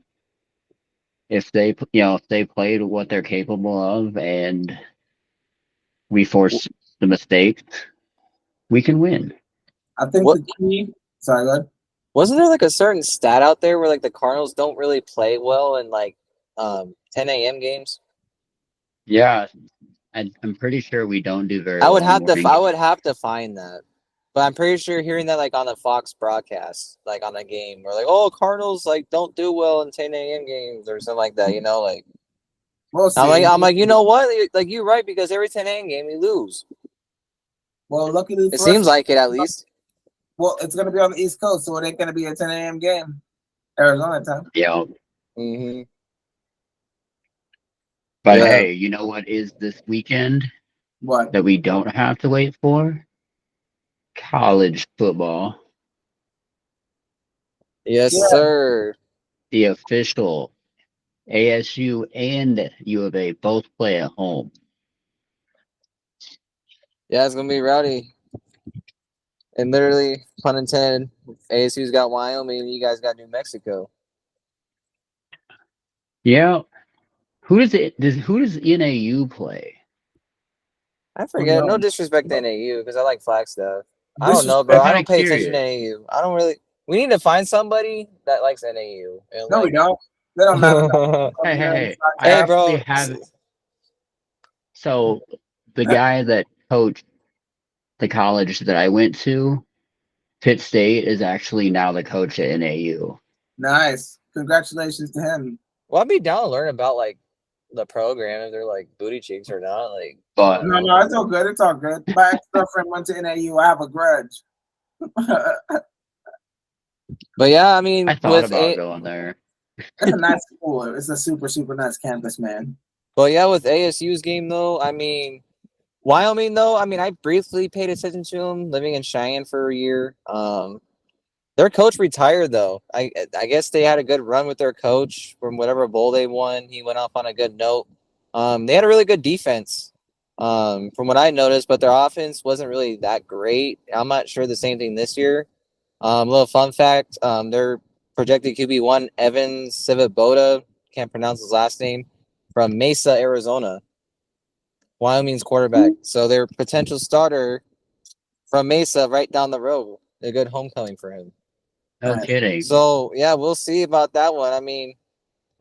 if they played what they're capable of and we force the mistakes, we can win. I think the key. Sorry, go ahead. Wasn't there like a certain stat out there where like the Cardinals don't really play well in like 10 a.m. games? Yeah, I'm pretty sure we don't do very I would well. I would have to find that. But I'm pretty sure hearing that like on the Fox broadcast, like on a game, where like, oh, Cardinals like don't do well in 10 a.m. games or something like that, you know, like We'll see. I'm like, you know what? Like you're right, because every 10 a.m. game we lose. Well, luckily for it seems us, like it at least. Well, it's gonna be on the East Coast, so it ain't gonna be a 10 a.m. game. Arizona time. Yeah. Mm-hmm. But hey, you know what is this weekend? What? That we don't have to wait for? College football. Yes, sir. The official ASU and U of A both play at home. Yeah, it's gonna be rowdy. And literally, pun intended, ASU's got Wyoming and you guys got New Mexico. Yeah. Who does NAU play? I forget. No disrespect to NAU, because I like Flagstaff. I don't know, I'm bro. I kinda don't pay attention to curious. NAU. I don't really. We need to find somebody that likes NAU. And No, we don't. They don't matter. Hey. Hey, bro. So the guy that coached the college that I went to, Pitt State, is actually now the coach at NAU. Nice. Congratulations to him. Well, I'd be down to learn about like the program, if they're like booty cheeks or not. Like, but no, it's all good. It's all good. My ex-girlfriend went to NAU. I have a grudge. But yeah, I mean, I thought about going there. It's a nice school. It's a super, super nice campus, man. But yeah, with ASU's game though, I mean, Wyoming though, I mean, I briefly paid attention to them living in Cheyenne for a year. Their coach retired though. I guess they had a good run with their coach from whatever bowl they won. He went off on a good note. They had a really good defense, from what I noticed, but their offense wasn't really that great. I'm not sure the same thing this year. Little fun fact: their projected QB1, Evan Sivaboda, can't pronounce his last name, from Mesa, Arizona, Wyoming's quarterback. So their potential starter from Mesa, right down the road. A good homecoming for him. No kidding. So yeah, we'll see about that one. I mean,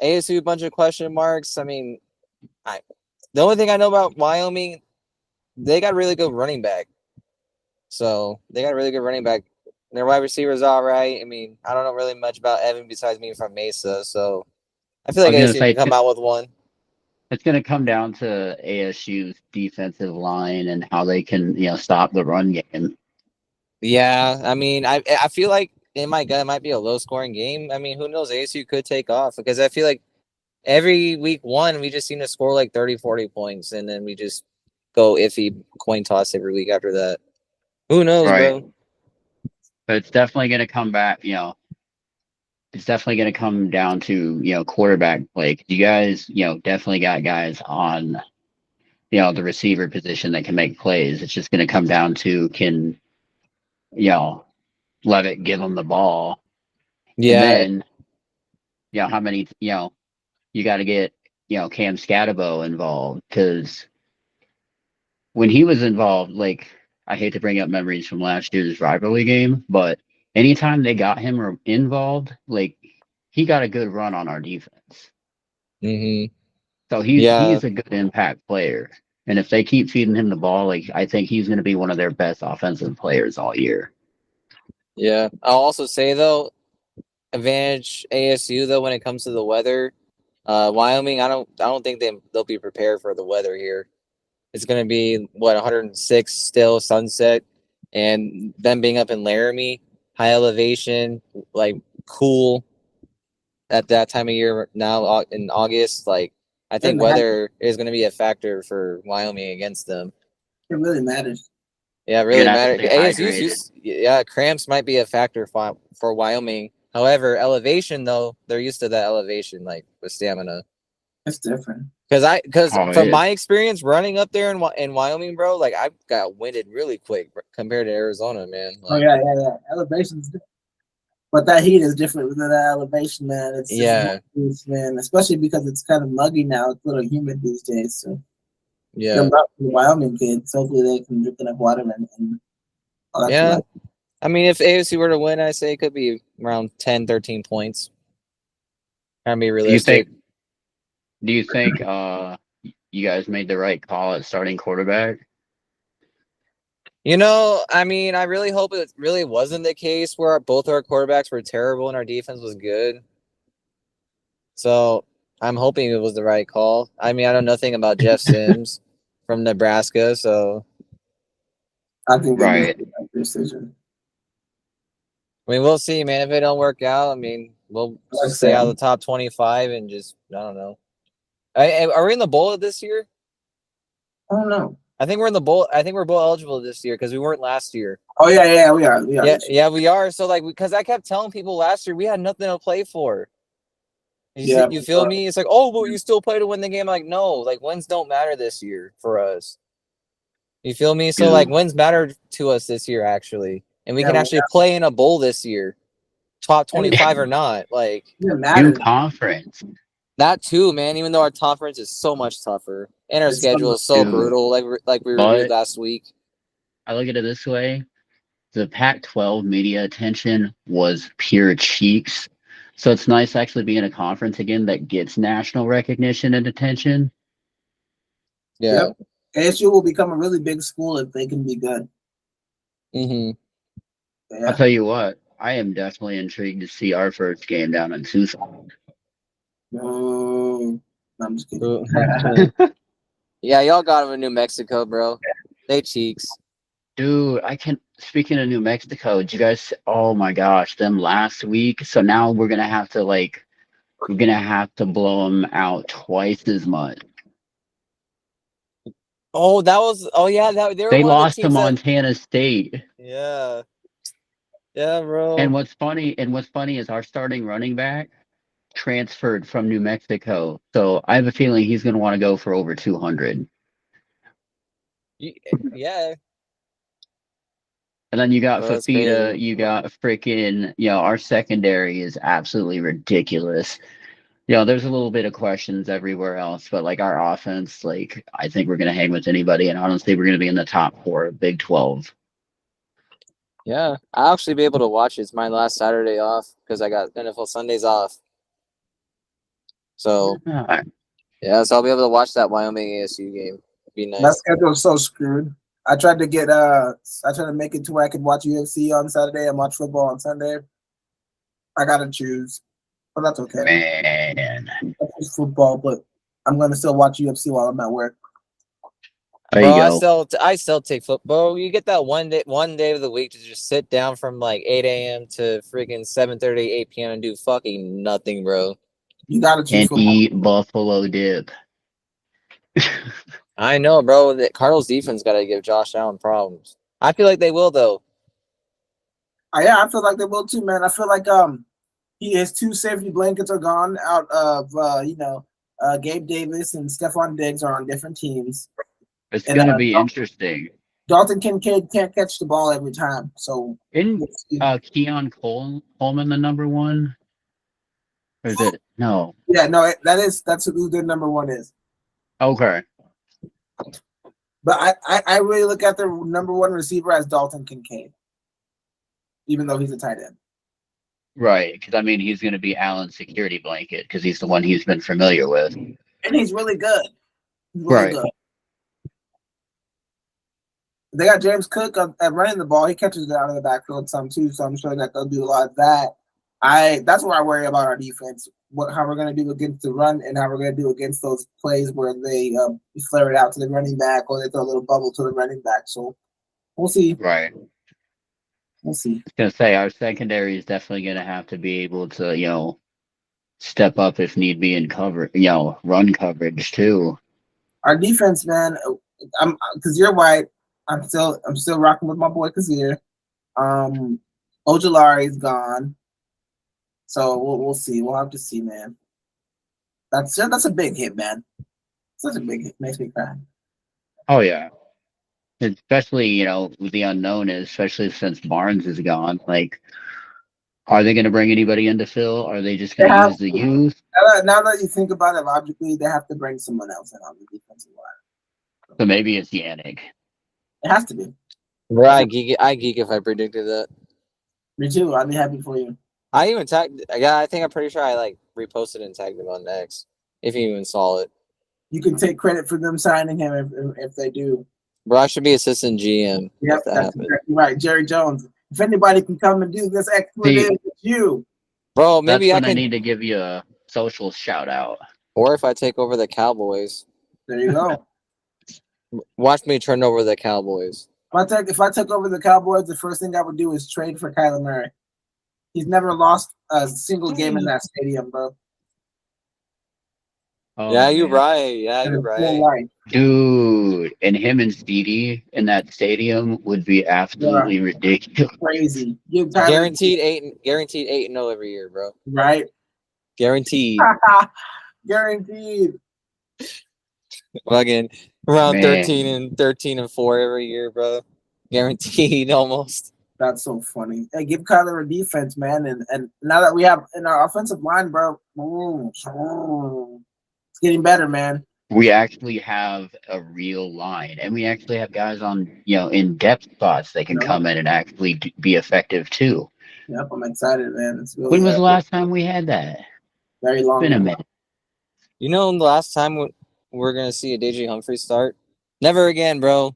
ASU, a bunch of question marks. I mean, the only thing I know about Wyoming, they got a really good running back. So they got a really good running back. Their wide receivers all right. I mean, I don't know really much about Evan besides being from Mesa, so I feel like ASU can come out with one. It's going to come down to ASU's defensive line and how they can, stop the run game. Yeah, I mean, I feel like in my gut it might be a low scoring game. I mean, who knows? ASU could take off, because I feel like every week one we just seem to score like 30, 40 points, and then we just go iffy coin toss every week after that. Who knows, bro? But it's definitely going to come back, it's definitely going to come down to, quarterback play. You guys, definitely got guys on, the receiver position that can make plays. It's just going to come down to, can, Levitt give them the ball. Yeah. And then, how many, you got to get, Cam Scatabo involved, because when he was involved, like, I hate to bring up memories from last year's rivalry game, but anytime they got him involved, like, he got a good run on our defense. Mm-hmm. So Yeah. he's a good impact player. And if they keep feeding him the ball, like I think he's going to be one of their best offensive players all year. Yeah. I'll also say though, advantage ASU though when it comes to the weather. Wyoming, I don't think they'll be prepared for the weather here. It's going to be 106 still sunset, and them being up in Laramie, high elevation, like cool at that time of year now in August. Like I think weather is going to be a factor for Wyoming against them. It really matters. Yeah, it You're really gonna have to matters. stay hydrated. Cramps might be a factor for Wyoming. However, elevation though, they're used to that elevation, like with stamina. It's different. Because Oh, from it my experience running up there in Wyoming, bro, like I got winded really quick compared to Arizona, man. Like, Yeah. Elevation's different. But that heat is different than that elevation, man. It's man, especially because it's kind of muggy now. It's a little humid these days. So yeah, the Wyoming kids, hopefully they can drink enough water and all that. yeah. I mean, if AFC were to win, I say it could be around 10, 13 points. Trying to be realistic. Do you think you guys made the right call at starting quarterback? I mean, I really hope it really wasn't the case where both our quarterbacks were terrible and our defense was good. So I'm hoping it was the right call. I mean, I know nothing about Jeff Sims from Nebraska, so I think they made Right. the right decision. I mean, we'll see, man. If it don't work out, I mean, we'll just stay out of the top 25 and just, I don't know. Are we in the bowl this year? I don't know. I think we're in the bowl. I think we're bowl eligible this year because we weren't last year. Oh yeah, we are. Yeah, we are. So like, because I kept telling people last year we had nothing to play for. You feel me? It's like, oh, but you still play to win the game. I'm like, no, like wins don't matter this year for us. You feel me? So like wins matter to us this year actually, and we can actually play in a bowl this year, top 25 or not. Like New conference. That too, man. Even though our conference is so much tougher and our schedule is so brutal, like we reviewed last week. I look at it this way: the Pac-12 media attention was pure cheeks. So it's nice actually being a conference again that gets national recognition and attention. Yeah. Yep. ASU will become a really big school if they can be good. Mm-hmm. Yeah. I'll tell you what, I am definitely intrigued to see our first game down in Tucson. No, I'm just kidding. Yeah, y'all got them in New Mexico, bro. They cheeks. Dude, speaking of New Mexico, did you guys, oh my gosh, them last week. So now we're going to have to blow them out twice as much. Oh, they lost to Montana State. Yeah. Yeah, bro. And what's funny is our starting running back transferred from New Mexico. So I have a feeling he's going to want to go for over 200. Yeah. And then you got fAnaticZ, you got freaking, our secondary is absolutely ridiculous. There's a little bit of questions everywhere else, but like our offense, like I think we're going to hang with anybody. And honestly, we're going to be in the top 4 of Big 12. Yeah, I'll actually be able to watch it. It's my last Saturday off because I got NFL Sundays off. So, so I'll be able to watch that Wyoming ASU game. It'd be nice. My schedule's so screwed. I tried to make it to where I could watch UFC on Saturday and watch football on Sunday. I gotta choose, but that's okay. Man, that's football, but I'm gonna still watch UFC while I'm at work. Bro, I still take football. You get that one day of the week to just sit down from like 8 a.m. to freaking 7:30, 8 p.m. and do fucking nothing, bro. You gotta choose and eat buffalo dip. I know, bro. The Cardinals defense got to give Josh Allen problems. I feel like they will, though. Yeah, I feel like they will too, man. I feel like his 2 safety blankets are gone out of Gabe Davis and Stephon Diggs are on different teams. It's gonna be interesting. Dalton Kincaid can't catch the ball every time, so isn't Keon Coleman the number 1? Or is it no? Yeah, no, that's who their number 1 is. Okay. But I really look at their number 1 receiver as Dalton Kincaid, even though he's a tight end. Right, because I mean, he's going to be Allen's security blanket because he's the one he's been familiar with. And he's really good. He's really Right. good. They got James Cook at running the ball. He catches it out of the backfield some too, so I'm sure that they'll do a lot of that. That's what I worry about our defense. How we're going to do against the run and how we're going to do against those plays where they flare it out to the running back or they throw a little bubble to the running back. So we'll see. Right. We'll see. I was going to say, our secondary is definitely going to have to be able to, step up if need be in cover, run coverage too. Our defense, man, because you're white. I'm still rocking with my boy Kazir. Ojolari's gone, so we'll see. We'll have to see, man. That's a big hit, man. Such a big hit. Makes me cry. Oh yeah, especially with the unknown, especially since Barnes is gone. Like, are they going to bring anybody in to fill? Are they just going to use the youth? Now that you think about it logically, they have to bring someone else in on the defensive line. So maybe it's Yannick. It has to be. Bro, I geek if I predicted that. Me too. I'd be happy for you. I even tagged. Yeah, I think I'm pretty sure I reposted and tagged him on X. If you even saw it. You can take credit for them signing him if they do. Bro, I should be assistant GM. Yep, that's exactly right. Jerry Jones. If anybody can come and do this expletive, it's you. Bro, maybe I need to give you a social shout out. Or if I take over the Cowboys. There you go. Watch me turn over the Cowboys. If I took over the Cowboys, the first thing I would do is trade for Kyler Murray. He's never lost a single game in that stadium, bro. Oh, yeah, you're right. Yeah, you're right. Dude, and him and Speedy in that stadium would be absolutely ridiculous. Crazy. Guaranteed 8-0 every year, bro. Right? Guaranteed. Guaranteed. Fucking around 13-4 every year, bro. Guaranteed almost. That's so funny. Hey, give Kyler a defense, man. And now that we have in our offensive line, bro, it's getting better, man. We actually have a real line, and we actually have guys on, in depth spots that can come in and actually be effective too. Yep, I'm excited, man. It's really when was the last time we had that? Very long. It's been a minute. The last time we're gonna see a DJ Humphrey start? Never again, bro.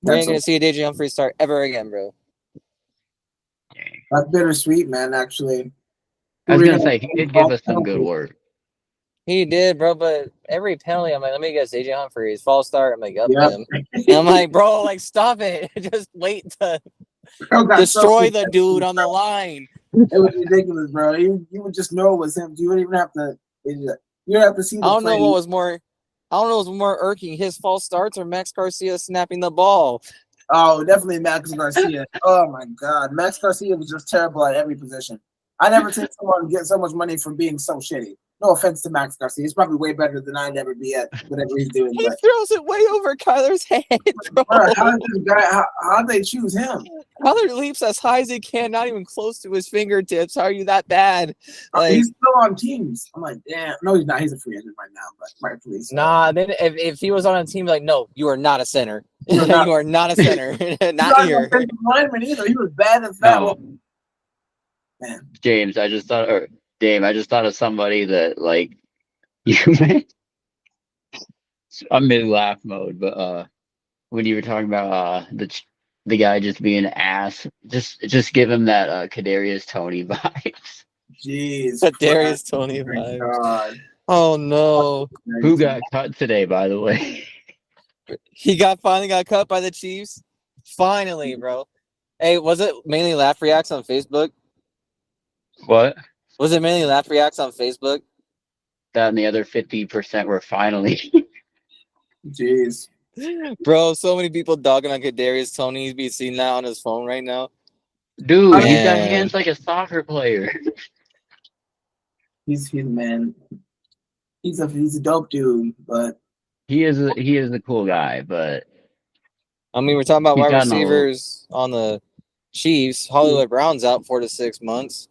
We ain't gonna see a DJ Humphrey start ever again, bro. That's bittersweet, man. Actually, I was gonna say he did give us some good work. He did, bro, but every penalty, I'm like, let me guess, AJ Humphrey, his false start. I'm like, him. And I'm like, bro, stop it. Just wait to destroy the dude on the line. It was ridiculous, bro. You would just know it was him. You wouldn't even have to. You have to see. I don't know what was more irking, his false starts or Max Garcia snapping the ball. Oh, definitely Max Garcia. Oh my God, Max Garcia was just terrible at every position. I never seen someone get so much money for being so shitty. No offense to Max Garcia. He's probably way better than I'd ever be at whatever he's doing. He throws it way over Kyler's head, bro. How'd they choose him? Kyler leaps as high as he can, not even close to his fingertips. How are you that bad? He's still on teams. I'm like, damn. No, he's not. He's a free agent right now, but rightfully so. Nah, then if he was on a team, no, you are not a center. You are not a center. Not here. Lineman either. He was bad as that. No. Man. James, I just thought of somebody that you I'm mid laugh mode, but when you were talking about the guy just being an ass, just give him that Kadarius Toney vibes. Jeez, Kadarius Toney vibes. God. Oh no! Who got cut today, by the way? He finally got cut by the Chiefs. Finally, bro. Hey, was it mainly laugh reacts on Facebook? What? Was it mainly laugh reacts on Facebook? That and the other 50% were finally. Jeez. Bro, so many people dogging on Kadarius Toney. He's be seeing that on his phone right now. Dude, he's got hands like a soccer player. He's man. He's a dope dude, but he is a cool guy, but I mean, we're talking about wide receivers on the Chiefs. Hollywood Brown's out 4 to 6 months.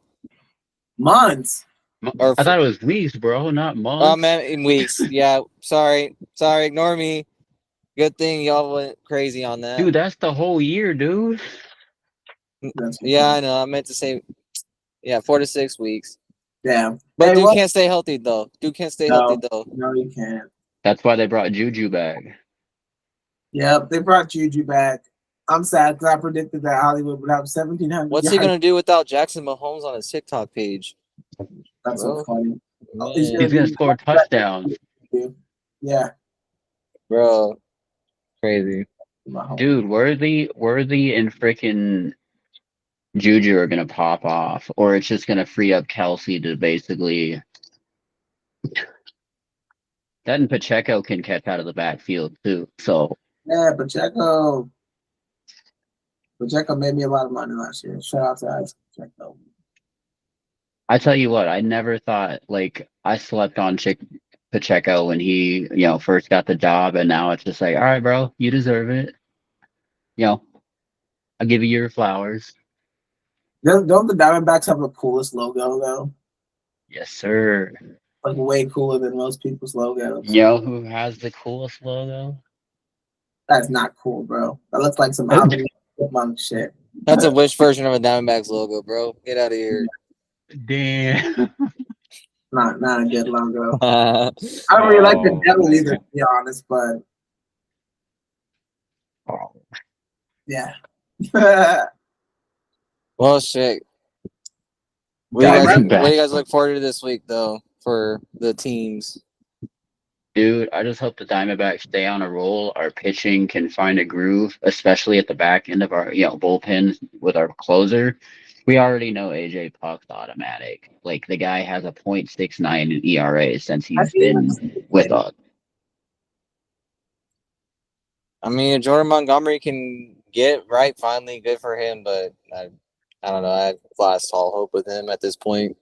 Months? I thought it was weeks, bro, not months. Oh man, in weeks. Yeah, sorry, ignore me. Good thing y'all went crazy on that. Dude, that's the whole year, dude. Yeah, I know. I meant to say Yeah, 4 to 6 weeks. Yeah. But Hey, Duke well, can't stay healthy though. no, you can't. That's why they brought Juju back. Yep, they brought Juju back. I'm sad because I predicted that Hollywood would have 1,700 What's yards. he gonna do without Jackson Mahomes on his TikTok page? That's so funny. Man. He's He's gonna score touchdowns. Yeah. Bro, crazy. Dude, Worthy and freaking Juju are gonna pop off, or it's just gonna free up Kelsey to basically. That and Pacheco can catch out of the backfield too. So Yeah, Pacheco made me a lot of money last year. Shout out to Pacheco. I tell you what, I never thought I slept on Pacheco when he first got the job, and now it's just like, all right, bro, you deserve it. I'll give you your flowers. Don't the Diamondbacks have the coolest logo though? Yes, sir. Like way cooler than most people's logos. You know who has the coolest logo? That's not cool, bro. That looks like some Alvin Chipmunk shit. That's a Wish version of a Diamondbacks logo, bro. Get out of here. Damn. Not a good logo. I don't really like the devil either, to be honest, but yeah. Well, shit. What do you guys look forward to this week, though, for the teams? Dude, I just hope the Diamondbacks stay on a roll. Our pitching can find a groove, especially at the back end of our bullpen with our closer. We already know AJ Puck's automatic. Like, the guy has a .69 ERA since he's been with us. I mean, if Jordon Montgomery can get right finally, good for him, but I don't know. I have lost all hope with him at this point.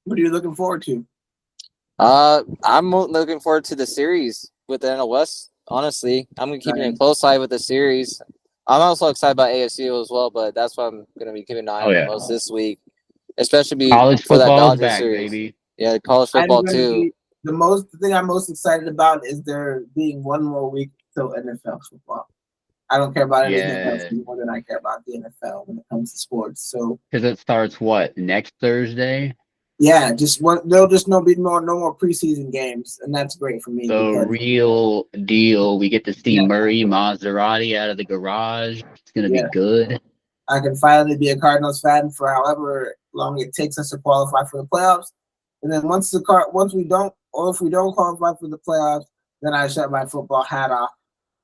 What are you looking forward to? I'm looking forward to the series with the NL West. Honestly, I'm gonna keep it a close eye with the series. I'm also excited about ASU as well, but that's what I'm gonna be keeping an eye on the most this week, especially college for that football's Dodgers back, series. baby. Yeah, college football too. The thing I'm most excited about is there being one more week till NFL football. I don't care about anything else more than I care about the NFL when it comes to sports. So because it starts next Thursday? Yeah, there'll just no more preseason games, and that's great for me. The real deal. We get to see Murray Maserati out of the garage. It's gonna be good. I can finally be a Cardinals fan for however long it takes us to qualify for the playoffs, and then if we don't qualify for the playoffs, then I shut my football hat off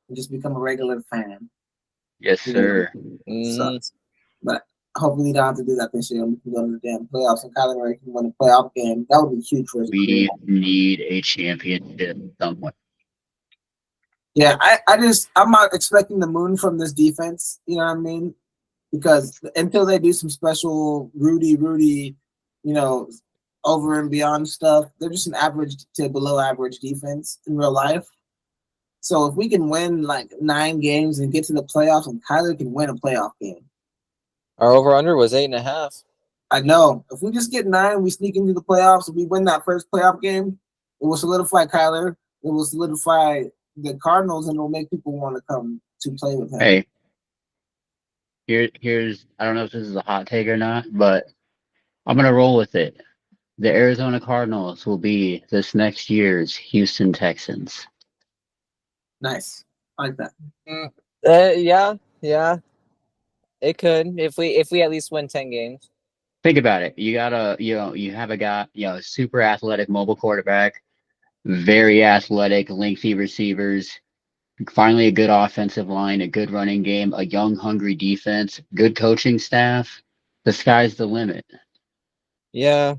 and just become a regular fan. Yes, sir. Sucks, but hopefully we don't have to do that this year. We can go to the damn playoffs, and Kyler Murray can win a playoff game. That would be huge for us. We need a championship somewhere. Yeah, I'm not expecting the moon from this defense. You know what I mean? Because until they do some special Rudy, over and beyond stuff, they're just an average to below average defense in real life. So if we can win 9 games and get to the playoffs, and Kyler can win a playoff game. Our over-under was 8.5. I know. If we just get 9, we sneak into the playoffs, and we win that first playoff game, it will solidify Kyler. It will solidify the Cardinals, and it will make people want to come to play with him. Hey, here's I don't know if this is a hot take or not, but I'm going to roll with it. The Arizona Cardinals will be this next year's Houston Texans. Nice. I like that. Yeah. It could if we at least win 10 games. Think about it. You gotta, you have a guy, super athletic mobile quarterback, very athletic, lengthy receivers, finally a good offensive line, a good running game, a young, hungry defense, good coaching staff. The sky's the limit. Yeah.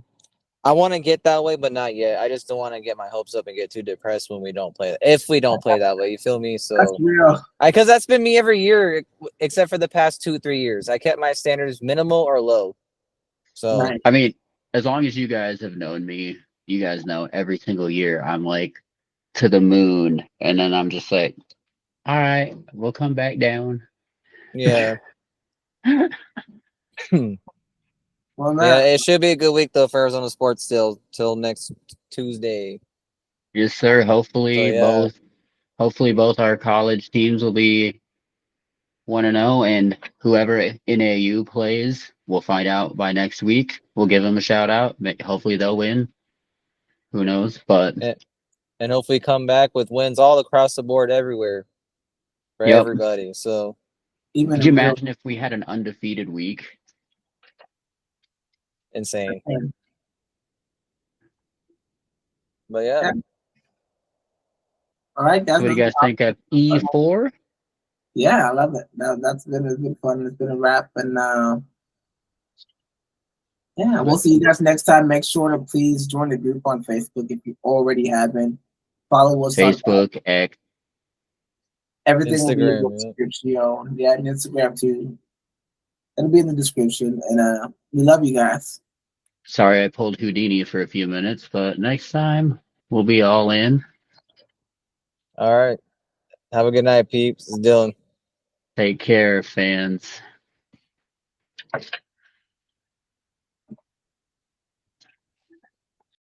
I want to get that way, but not yet. I just don't want to get my hopes up and get too depressed when we don't play. If we don't play that way, you feel me? So, that's real. Because that's been me every year, except for the past 2-3 years. I kept my standards minimal or low. So, nice. I mean, as long as you guys have known me, you guys know every single year I'm to the moon, and then I'm just like, all right, we'll come back down. Yeah. Well, yeah, it should be a good week though for Arizona sports still till next Tuesday. Yes, sir. Hopefully both our college teams will be 1-0, and whoever in AU plays, we'll find out by next week. We'll give them a shout out. Hopefully they'll win. Who knows? But And hopefully come back with wins all across the board everywhere for yep. everybody. So Even Could you imagine if we had an undefeated week? insane. But yeah. All right, guys. So what do you guys think of E4? Yeah, I love it. It's been fun. It's been a wrap, and yeah, we'll see you guys next time. Make sure to please join the group on Facebook if you already haven't. Follow us Facebook, on X, everything. Instagram, will be in the description. Yeah, and Instagram too. It'll be in the description, and we love you guys. Sorry I pulled Houdini for a few minutes, but next time we'll be all in. All right. Have a good night, peeps. It's Dylan. Take care, fans.